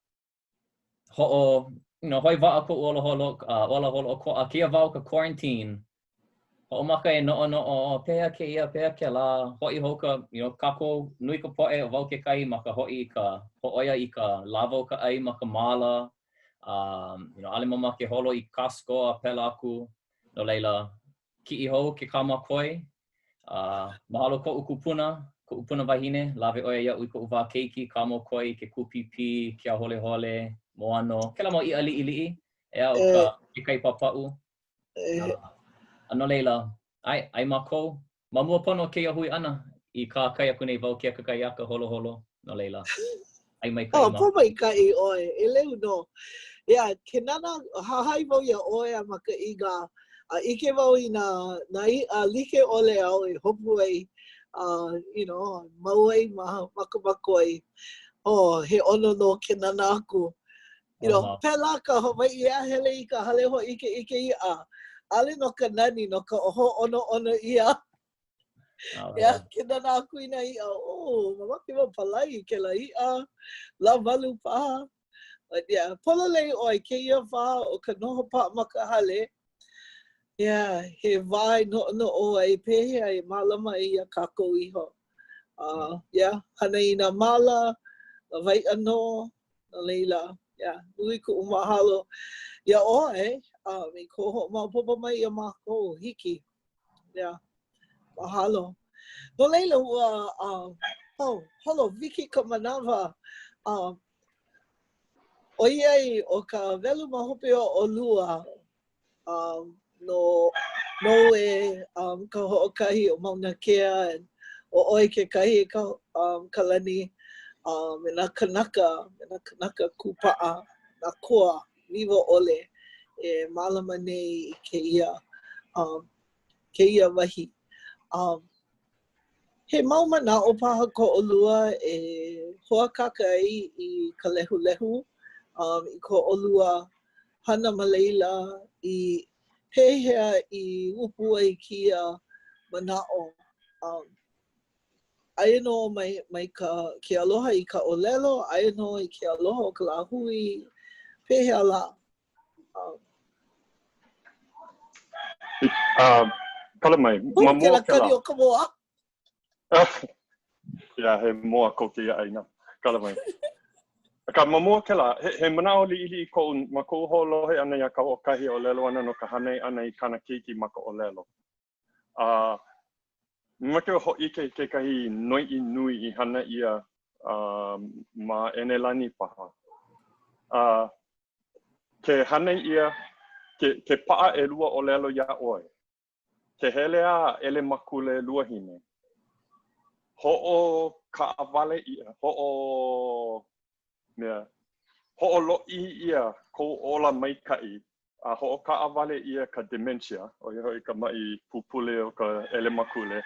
hoi wa'a ko ʻoloholo o ko kia wau ka quarantine. Hoʻomaka e noʻo, pehea kēia, pehea kēlā, hoʻi hou ka, kākou nui ka poʻe o wau kekahi ma ka hoʻi ka hoʻoia I ka lava o ka ʻai ma ka māla. ʻAʻole mamake holo I Costco a pēlā aku. No leila, kiʻi hou ke kāmakoi. Mahalo koʻu kupuna wahine, lawe ʻoia iaʻu I koʻu wā keiki, kāmakoi, ke kupipi, ke holehole, moano. Kēlā mau iʻa liʻiliʻi, ea o ka kekai papaʻu. No leila, ai mākou, ma mua pono kēia hui ana I kā kai aku nei wau kia kakai aka holo, no leila. Ai mai kai po mai kai oi, e leu no. Yeah, ke nana hahai wau ia oi a maka iga, ike wau I nā like ole au e hopu ai, mau ai maka ai. He ono no ke nana aku. Pēlā ka Hawaiʻi a hele I ka hale ho ike ia. Ale no ka nani no ka ono ia. Yeah, ke nana aku ina ia. Mamake wa palai ke la ia. La walu paha. But yeah, pololei oi kēia wā o ka noho pa maka hale. Yeah, he wai no o ai pehea e mālama ia kākou iho. Yeah, hana I nā mala, na vai ano, na leila. Yeah, nui ku umahalo. Ia oi, me ko hoʻomaopopo mai ia mākou hiki. Yeah, mahalo. No leila ua, holo, wiki ka manawa. ʻOiai o ka welu mahope o ʻolua. No e ka hoʻokahi o Mauna Kea, o oi ke kahi ka Kalani, me nā kanaka kupaʻa, nā koa, niwa ole, e mālama nei I kēia wahi. He mau manaʻo paha ko ʻolua e hoakaka ai I ka lehulehu, I ko ʻolua hana ma leila I pehea I upu ai kia manaʻo. Aia no mai ke aloha I ka ʻōlelo, aia no I ke aloha o ka lāhui, pehea la. Kala mai, ma mua ke la o ka moa. Ia, he moa ko kia aina. Kala mai. Ka ma mua ke la, he manaʻo liʻili ko ma ko hoʻolohe ana ia Kahoʻokahi ʻōlelo ana no ka hane ana I kana keiki ma ka ʻōlelo. Ma ke hoʻike kekahi noiʻi nui I hana ia ma ʻenelani paha. Ke hane ia, ke paʻa ʻelua ʻōlelo ia ʻoe. Ke hele a ele makule luahine. Ho'o kaʻawale ia, ho'olo'i ia ko ola maika'i. Ho'o kaʻawale ia ka dementia, o hoi ka mai pupule o ka ele makule.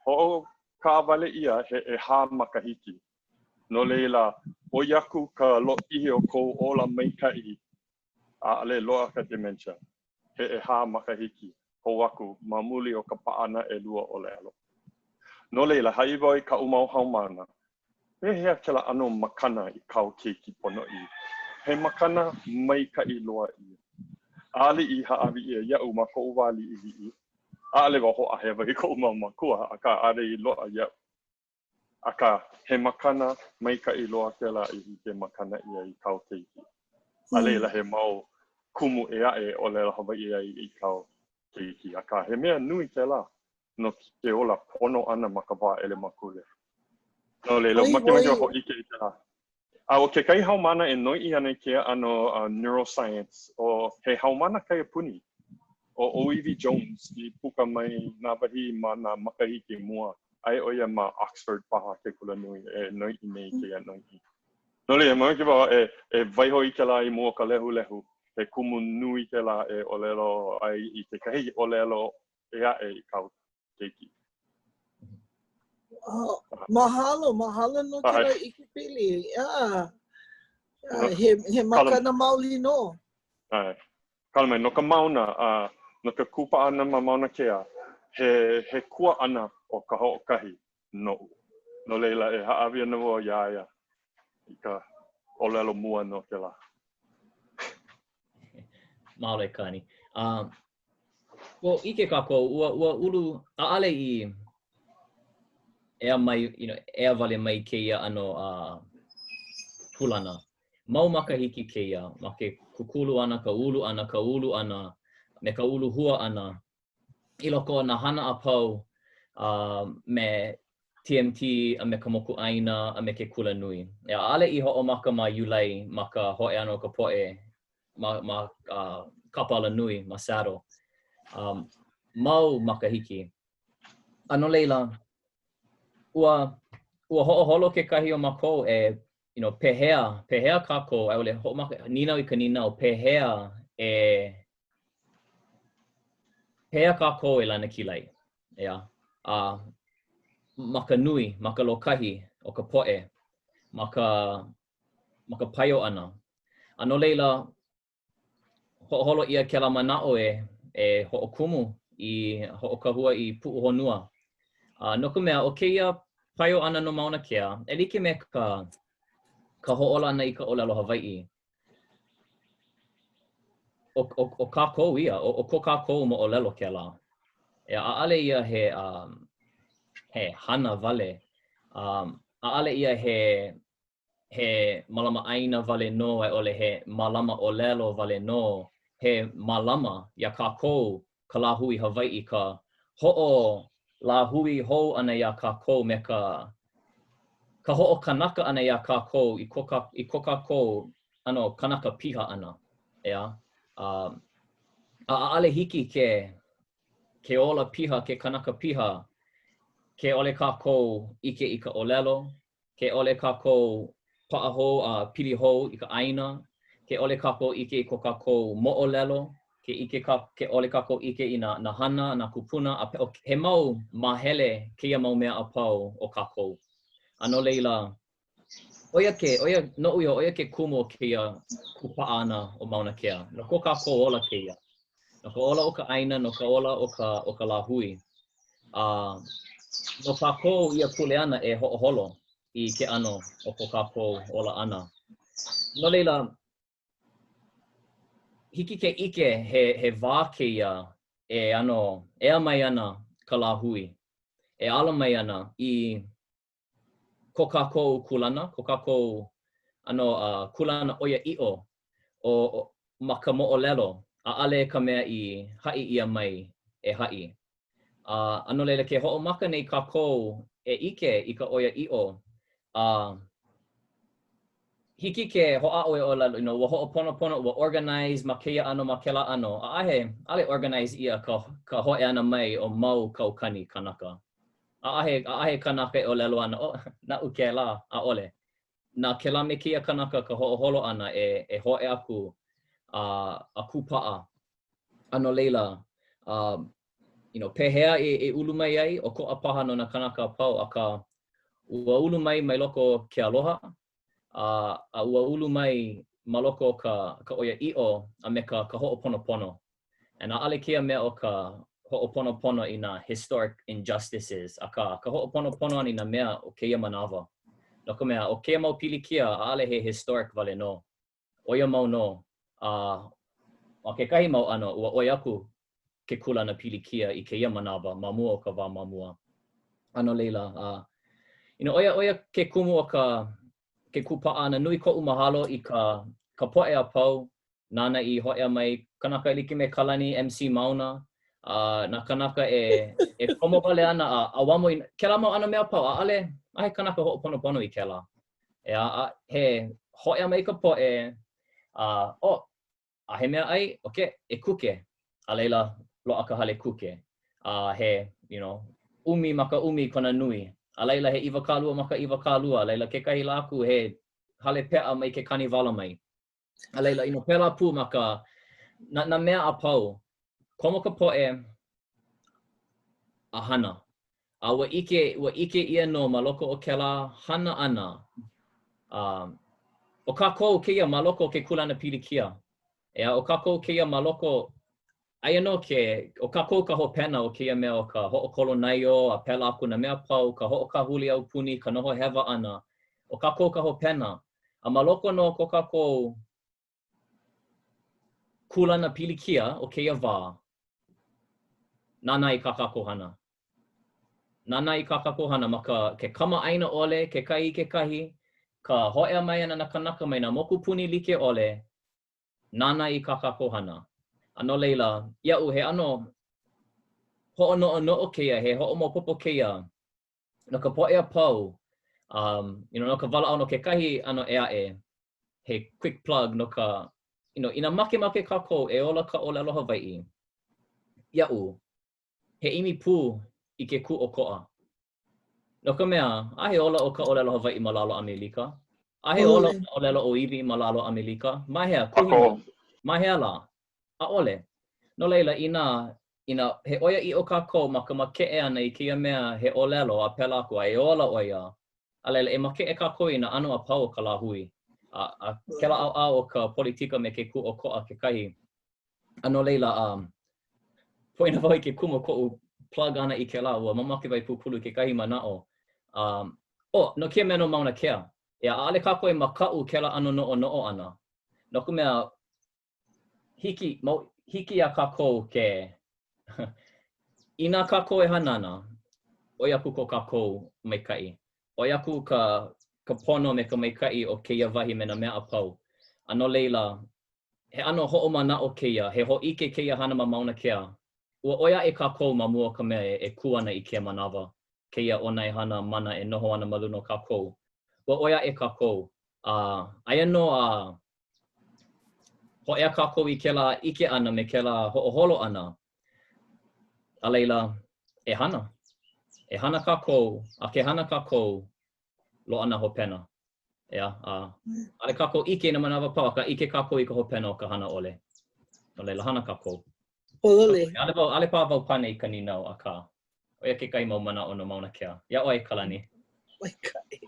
Ho'o kaʻawale ia he hā makahiki. No leila, o yaku ka lo'i o ko ola maika'i, ale loa ka dementia. He hā makahiki. Ho aku mamuli o ka paana ʻelua ʻōlelo. No leila, hai wai ka umau haumana. He hea kela ano makana I kau keiki pono I. He makana maikaʻi loa I. Ale I haawi ia iau ma ko wali I. Ale wa ho ahewa I ko umau makua, aka ale I loa iau. Aka he makana maikaʻi loa kela I ke makana ia I kau keiki. Ale ila he mau kumu e ae ʻōlelo Hawaiʻi ai I kau keiki. Aka he mea nui ke la no ke ola pono ana ma ka wā ele makule. No leila, makemake ho ike I ke la. O ke kai haumana e noiʻi ana ke ano neuroscience o he haumana kai puni o O.E.V. Jones I puka mai nā wahi ma nā makahiki mua. Ai oia ma Oxford paha ke kula nui e noiʻi nei ke a noiʻi. No leila, makemake wā e waiho I ke la I mua ka lehu lehu. He kumu nui ke la e ʻōlelo ai I te kahi ʻōlelo e ae I kau keiki. Mahalo no ke la ʻikepili. He makana maoli no. Kala mai, no ka mauna, no ka kupa ana ma mauna kea, he kua ana o ka hoʻokahi no. No leila e haawi ana wo iaia I ka ʻōlelo mua no ke la. Mahalo Kani. Well, ike kākou, ua ulu ʻaʻale I ea mai, ea wale mai kēia ano kulana. Mau makahiki kēia, ma ke kukulu ana, ka ulu ana, me ka ulu hua ana. I loko na hana a pau me TMT, a me ka mokuʻaina, a me ke kula nui. Ea ʻaʻale I hoʻomaka ma iulai, ma ka hoʻe ana o ka poʻe, ma kapala nui, ma saddle. Mau makahiki. Ano leila, ua hoʻoholo kekahi o mākou e, pehea kākou, ai ole hoʻomaka ninau I ka ninau, pehea kākou e lana kilai. Ea, ma ka nui, ma ka lokahi o ka poʻe, ma ka paio ana. Ano leila, hoʻoholo ia kela manaʻo e hoʻokumu I hoʻokahua I puʻu honua. No ka mea, o kēia paio ana no mauna kea, e like me ka hoʻola ana I ka ʻōlelo Hawaiʻi. O kākou ia, o ko kākou mo ʻōlelo ke la. E ʻaʻale ia he hana wale. ʻAʻale ia he malama ʻaina wale no, ai ʻole he malama ʻōlelo wale no. He malama ia kākou ka lāhui Hawaiʻi, ka lāhui hou ana ia kākou me ka hoʻokanaka ana ia kākou I ko kākou ano kanaka piha ana. Ea. ʻAʻale hiki ke ola piha, ke kanaka piha, ke ole kākou ike I ka ʻōlelo, ke ole kākou paʻa hou a pili hou I ka ʻaina, ke ole kākou ike I ko kākou moʻolelo, ke ole kākou ike I nā hana, nā kupuna, he mau mahele keia mau mea a pau o kākou. Ano leila, oia ke kumu o keia kupaʻa ana o mauna kea. No ko kākou ola keia. No ka ola o ka ʻaina, no ka ola o ka lāhui. No kākou ia kule ana e hoʻoholo I ke ano o ko kākou ola ana. No leila, hiki ke ike he wā keia e mai ana ka lā hui. E ala mai ana I ko kākou kulana, ko kākou kulana ʻoia ʻiʻo o ma ka moʻolelo, ʻaʻale ka mea I haʻi ia mai e haʻi. Ano leila ke hoʻomaka nei kākou e ʻike I ka ʻoia ʻiʻo, hiki ke hoʻaʻo e ʻōlelo, ua hoʻoponopono, ua organize ma kēia ʻano ma kēlā ʻano, ʻaʻale organize ia ka hoe ana mai o mau kaukani kanaka. ʻAʻahe kanaka e ʻōlelo ana, naʻu kēlā, ʻaʻole. Nā kēlā me kēia kanaka ka hoʻoholo ana e hoe aku a kupaʻa. Ano leila, pehea e ulu mai ai o koʻa paha no nā kanaka pau, aka ua ulu mai loko ke aloha, a ua ulu mai ma loko ka ʻoia ʻiʻo a me ka hoʻoponopono. And ʻaʻale kia mea o ka hoʻoponopono I nā historic injustices, a ka hoʻoponopono ana I nā mea o kēia manawa. No ka mea, o kēia mau pili kia, ʻaʻale he historic wale no. Oia mau no, o kekahi mau ano, ua oi aku ke kula na pili kia I kēia manawa, mamua o ka wā mamua. Ano leila, oia ke kumu o ke kupaʻa na nui koʻu mahalo I ka poʻe a pau, nānā I hoʻea mai, kanaka like me Kalani MC Mauna, nā kanaka e komo wale ana a wamo I kēlā mau ana mea pau, ʻaʻale kanaka hoʻoponopono I kēlā. He hoʻea mai ka poʻe, he mea ai, e kuke, a leila loa ka hale kuke. He, umi maka umi kona nui. A leila he iwa kālua maka iwa kālua. A leila kekahi lāku he hale pea mai ke kaniwala mai. A leila pēlā pū maka nā mea a pau. Komo ka poʻe a hana. Ua ike ia no ma loko o kēlā hana ana. O kākou kēia ma loko ke kulana pili kia. O kākou kēia ma loko aia no o kākou ka hopena o kēia mea o ka hoʻokolo naio a pēlā aku na mea pau, ka hoʻokahuli au puni, ka noho hewa ana. O kākou ka hopena. A ma loko no ko kākou kulana pili kia o kēia wā. Nānā I ka kākou hana. Nānā I ka kākou hana ma ke kama ʻaina ʻole, kekahi, ka hoʻea mai ana na kanaka mai nā moku puni like ʻole, nānā I ka kākou hana. Ano leila, iaʻu he ano hoʻonoʻonoʻo kēia, he hoʻomaopopo kēia, no ka poʻe a pau, no ka walaʻau no kekahi ano e aʻe, he quick plug no ka, ina makemake kākou e ola ka ʻōlelo Hawaiʻi, iaʻu, he ʻimi pū I ke kūʻokoʻa. No ka mea, ahe ola o ka ʻōlelo Hawaiʻi ma lalo Amelika. Ahe ola o ka ʻōlelo ʻōiwi ma lalo Amelika. Mahea, kuhi mahea la. ʻAʻole. No leila, ina he ʻoia I o kākou ma ka makeʻe ana I kēia mea he ʻōlelo a pēlā aku a e ola ʻoia. A leila, e makeʻe kākou I nā ʻano a pau o ka lāhui. A kēlā ʻaoʻao o ka politika me ke kūʻokoʻa kekahi. Ano leila, poina wau I ke kumu koʻu plug ana I kēlā, ua mamake wai pupulu kekahi manaʻo. No kia mea no mauna kea. ʻAʻale kākou e makaʻu kēlā ʻano noʻonoʻo ana. No ka mea, hiki a kākou ke ina kākou e hanana, oi aku ko kākou maikaʻi. Oi aku ka pono me ka maikaʻi o kēia wahi me nā mea a pau. Ano leila, he ano hoʻomanaʻo kēia, he hoʻike kēia hana ma mauna kea. Ua oi aʻe kākou ma mua ka mea e kū ana I kēia manawa. Kēia ʻonai hana mana e noho ana ma luna o kākou. Ua oi aʻe kākou. Aia no hoʻea kākou I kēlā ʻike ana me kēlā hoʻoholo ana. A leila, e hana. E hana kākou, a ke hana kākou, loa na hopena. Ale kākou ʻike na manawa pau, ka ʻike kākou I ka hopena o ka hana ʻole. No leila, hana kākou. Polole. Ale pā wau pane I ka ninau a ka. Oia kekahi mau manaʻo no mauna kea. Ia ʻoe, Kalani. Maikaʻi.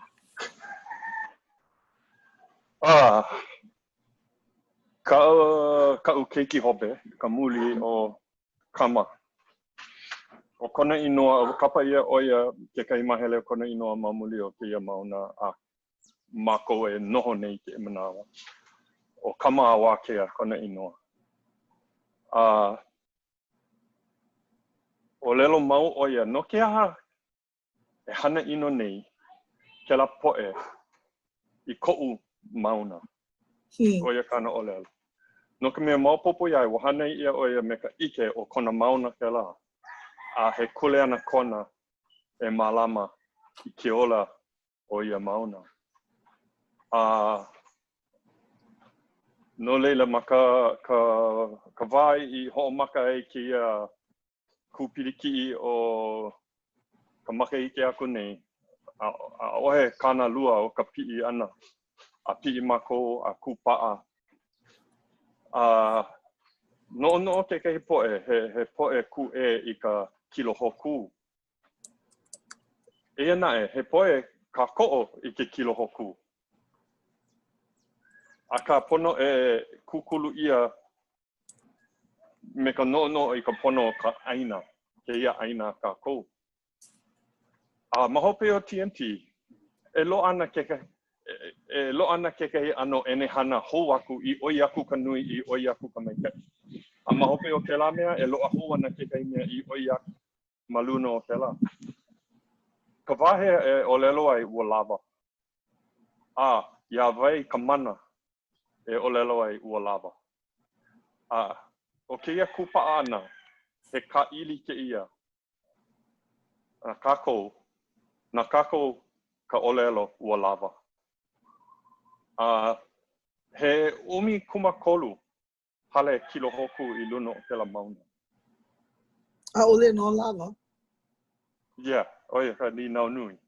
Ka'u keiki hope, ka muli o kama. O kona inoa, o kapa ia oia kekahi mahele o kona inoa ma muli o kēia mauna a mākou e noho nei ke manawa. O kama a wākea kona inoa. ʻōlelo mau ʻoia, no ke aha e hana ino nei ke la poʻe I koʻu mauna. Oia kana ʻōlelo. No ka mea maopopo iai, ua hana ia ʻoia me ka ʻike o kona mauna ke la. A he kule ana kona e mālama I ke ola o ia mauna. No leila ma ka wai I hoʻomaka ai ke ia kūpilikiʻi o ka makahiki aku nei. A ohe kana lua o ka piʻi ana. A piʻi mako, a kūpaʻa. No kekahi poʻe, he poʻe kuʻe I ka kilohoku. Eia naʻe, he poʻe kākou I ke kilohoku. A ka pono e kukulu ia me ka no I ka pono o ka ʻaina, kēia ʻaina kākou. Ma hope o TNT, e lo ana kekahi ano ene hana hou aku I oi aku ka nui I oi aku ka maikaʻi. Ma hope o ke la mea, e loa hou ana kekahi mea I oi aku ma luna o ke la. Ka wahe e ʻōlelo ai ua lava. Ia wai ka mana e ʻōlelo ai ua lava. O keia kupaʻa ana, he kaʻili keia. Kākou, na kākou ka ʻōlelo ua lava. He umi kumakolu hale kilohoku I luna o ke la mauna. ʻAʻole no lava? Yeah, oia ka ni nau nui.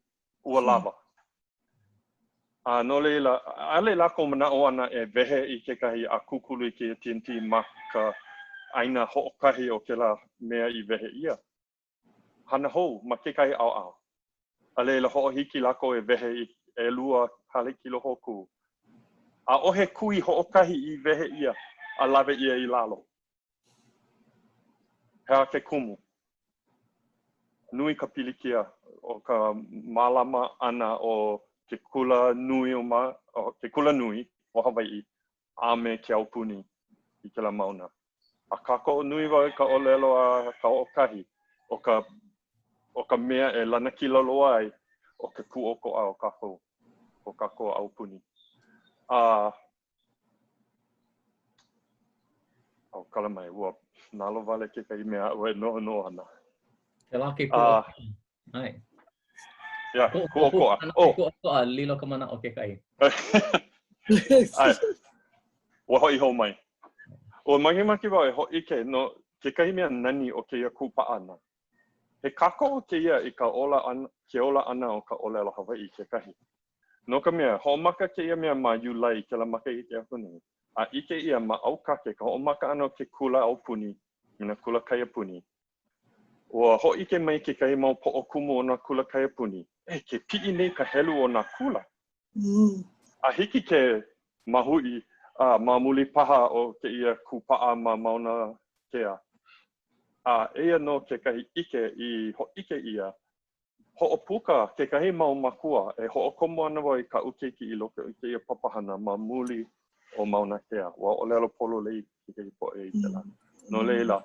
Ua lava. No leila, ale lako manaʻo ana e wehe I kekahi a kukulu I ke TNT ma ka ʻaina hoʻokahi o ke la mea I wehe ia. Hana hou ma kekahi ʻaoʻao. A leila hoʻohiki lako e wehe I lua hale kilohoku. A ohe kui hoʻokahi I wehe ia, a lawe ia I lalo. Hea ke kumu. Nui ka pilikia o ka mālama ana o ke kula nui ke kula nui o Hawaiʻi a me ke aupuni I ke la mauna. A kākou nui wau ka ʻōlelo a Kahoʻokahi o ka mea e lana kilolo ai o ke kuʻokoʻa o kākou aupuni. Kala mai, ua nalo wale kekahi mea ue no ana. Ke la ke kuʻokoʻa. Ai. Ia, kuʻokoʻa. Kuʻokoʻa, lilo ka mana o kekahi. Ai, ua hoi hou mai. Ua makemake wau e hoʻike no kekahi mea nani o keia kupaʻa ana. He kākou o keia I ka ke ola ana o ka ʻōlelo Hawaiʻi kekahi. No ka mea, hoʻomaka keia mea ma Iulai ke la makahiki aku nei. A ike ia ma ʻaukake ka hoʻomaka ana o ke kula aupuni, me na kula kaiapuni. Ua hoʻike mai kekahi mau poʻokumu o na kula kaiapuni. Ke piʻi nei ka helu o na kula. A hiki ke mahui, ma muli paha o keia kupaʻa ma mauna kea. Eia no kekahi ike I hoʻike ia. Hoʻopuka kekahi mau makua e hoʻokomo ana wau I ka ukeiki I loko I keia papahana ma muli o mauna kea. Ua ʻōlelo polo lei kekahi poʻe I te la. No leila,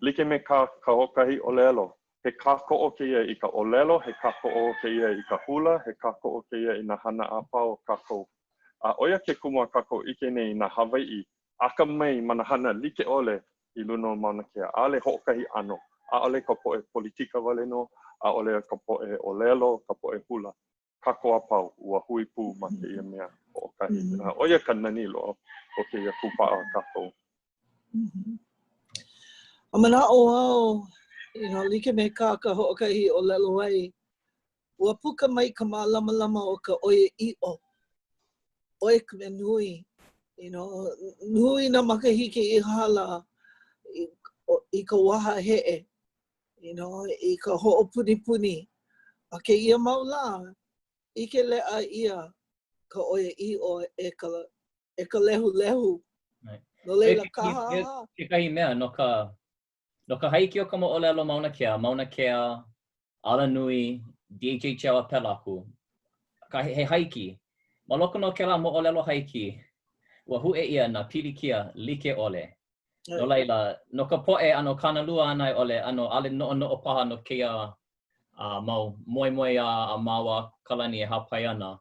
like me Kahoʻokahi ʻōlelo. He kākou keia I ka ʻōlelo, he kākou keia I ka hula, he kākou keia I nā hana āpau kākou. Oia ke kumu a kākou ike nei nā Hawaiʻi, aka mai mana hana like ʻole I luna o mauna kea. ʻAʻole hoʻokahi ʻano, ʻaʻole ka poʻe politika wale no, ʻaʻole ka poʻe ʻōlelo, ka poʻe hula. Kākou apau, ua hui pū ma keia mea hoʻokahi. Oia ka nani loa o keia kupaʻa kākou. A manaʻo au, like me ka hoʻokahi ʻōlelo ai, ua puka mai ka mālama o ka ʻoiaiʻo. Oi ka mea nui, nui na makahiki I hala I ka waha heʻe, I ka hoʻopuni. A keia mau lā, ike leʻa ia ka ʻoiaiʻo e ka lehulehu. No leila kaha. Kekahi mea, no ka haiki o ka moʻolelo mauna kea, ala nui, DHHL a pelaku. He haiki. Ma loko no ke la moʻolelo haiki, ua huʻe ia nā pilikia like ʻole. No laila, no ka poe ano kanalua ana ole ano ale no paha no kēia mau moe a maua Kalani e hapai ana.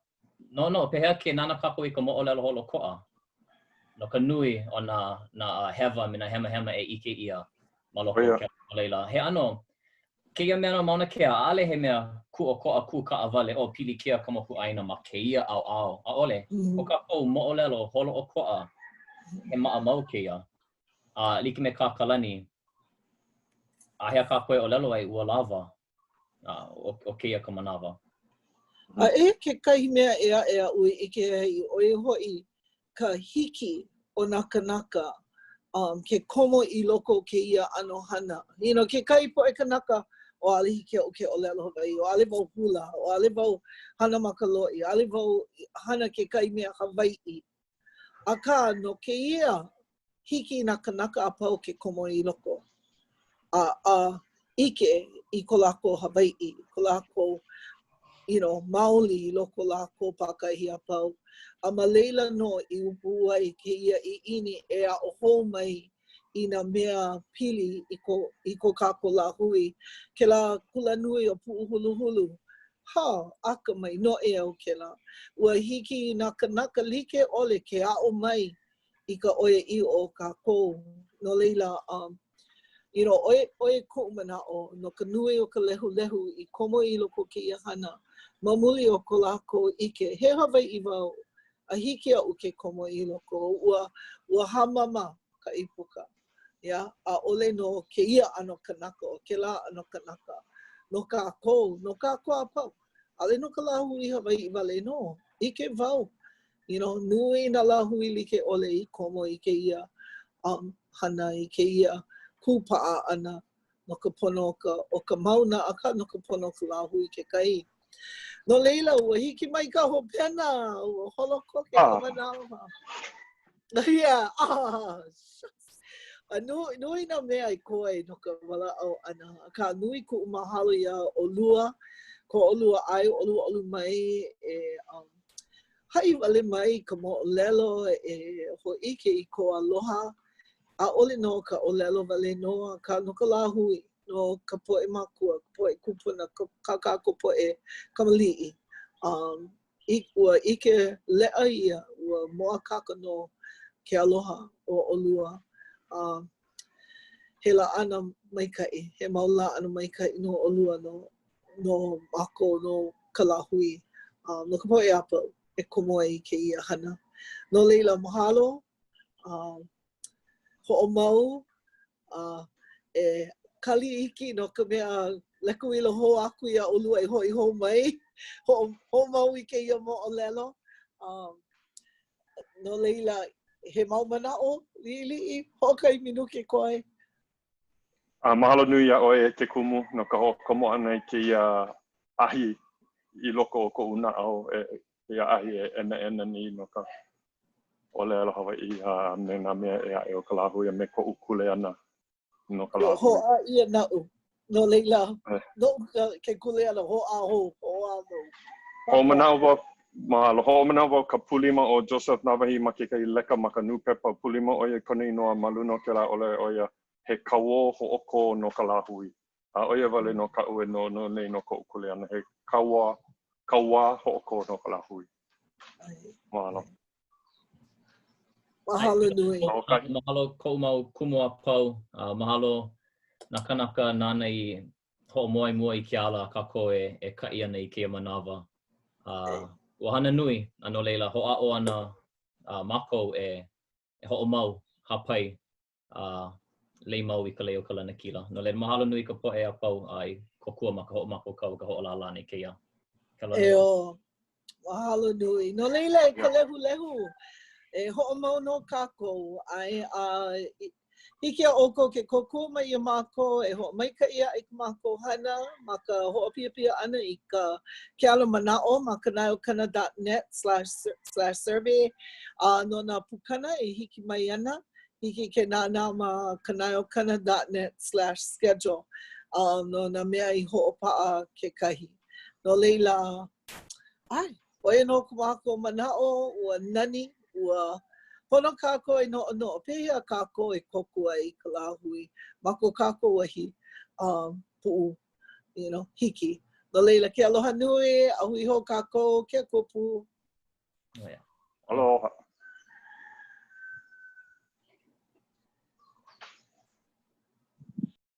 No, pehea ke nānā kākou I ka moʻolelo holokoʻa. No ka nui o na hewa me na hema e ike ia ma loko o ke leila. He ano, kēia mea mauna kea, ale he mea kuʻokoʻa ku ka awale o pili kia ka Makuahine ma kēia au. A ole, o kākou moʻolelo holokoʻa he maa mau kēia. Like me ka Kalani, a hea ka koe ʻōlelo ai ua lava o kēia ka manawa. Ke kahi mea ea ui ike ai oi hoi ka hiki o nā kanaka ke komo I loko kēia ano hana. Ke kai po e kanaka o ale hiki o ke ʻōlelo Hawaiʻi, o ale wau hula, o ale wau hana makaloi, ale wau hana ke kai mea Hawaiʻi. Aka no kēia hiki nā kanaka a pau ke komo I loko. Ike I ko lākou Hawaiʻi, ko lākou maoli loko lākou pakahi a pau. A ma leila no I upu ai kēia I ini e a oho mai I nā mea pili I ko kākou lāhui. Ke la kula nui o puʻu huluhulu. Aka mai no e au ke la. Ua hiki nā kanaka like ole ke a'o mai I ka ʻoiai o kākou. No leila, oe koʻu manaʻo, no ka nui o ka lehulehu I komo I loko kēia hana. Mamuli o ko lākou ike. He Hawaiʻi wau, a hiki aʻu ke komo I loko. Ua hamama ka ipuka. A ole no kēia ano kanaka, o ke lā ano kanaka. No kākou a pau. Ale no ka lāhui Hawaiʻi wale no. Ike wau. Nui nā lāhui like ole I komo I kēia hana I kēia kūpaʻa ana. No ka pono o ka mauna aka no ka pono ka lāhui ke kai. No leila, ua hiki mai ka hopena, ua holoko ke ka manawa. Nui nā mea I koe no ka walaʻau ana. Ka nui kuʻu mahalo ia o lua, ko olua ai, olu mai, hai wale mai ka moʻolelo e hoʻike I ko aloha. A ole no ka ʻōlelo wale noa, ka no ka lāhui. No ka poʻe makua, ka poʻe kupuna, ka kākou poʻe kamaliʻi. Ua ike leʻa ia, ua moʻakaka no ke aloha o ʻolua. He la ʻana maikaʻi, he maula ʻana maikaʻi no ʻolua no mako no ka lāhui. No ka poʻe apau e komo ai kēia hana. No leila mahalo, hoʻomau, e kali iki no ka mea lekuila ho aku ia ʻolua I hoi ho mai. Ho mau I kēia moʻolelo. No leila, he mau manaʻo, liʻiliʻi, hoʻokahi minuke koe. Mahalo nui a oe ke kumu no ka hoʻokomo ana I kēia ahi I loko o koʻu naʻau kēia ahi e ena ni no ka ʻōlelo Hawaiʻi me nā mea e aʻe o ka lāhui me koʻu kule ana. No ka lāhui. Hoʻā ia naʻu. No leila, no ke kule ana hoʻā hou, hoʻā mau. Hoʻomanaʻo wau, mahalo. Hoʻomanaʻo wau ka pulima o Joseph Nawahi ma kekahi leka ma ka nupepa pulima oia kona inoa ma luna o ke la ole oia he kauō hoʻoko no ka lāhui. Oia wale no kaʻu e no nei no koʻu kule ana. He kauā hoʻoko no ka lāhui. Mahalo. Mahalo nui. Mahalo koʻu mau kumu a pau. Mahalo nā kanaka nānā I hoʻomoemoe I ke ala kākou e kaʻi ana I kēia manawa. Ua hana nui, ano leila hoʻaʻo ana mākou e hoʻomau hapai lei mau I ka leo ka lanakila. No leila mahalo nui ka poʻe a pau I kokua ma ka hoʻomakokau ka hoʻolala nei kēia. Mahalo nui. No leila ka lehu. E hoʻomau no kākou ai hiki a ʻoko ke kokua mai ia mākou e hoʻomaikaʻi ia I ka mākou hana ma ka hoʻopiapia ʻana I ke ala manaʻo ma kanaeokana.net/survey no nā pukana e hiki mai ana hiki ke nānā ma kanaeokana.net/schedule no nā mea I hoʻopaʻa kekahi. No leila, oia no ka mākou manaʻo ua nani ua Pono kākou e noʻonoʻo, pehea kākou e koku ai ka lāhui, ma ko kākou wahi puʻu, you know, hiki. No leila, ke aloha nui, a hui hou kākou, ke kupu. Aloha.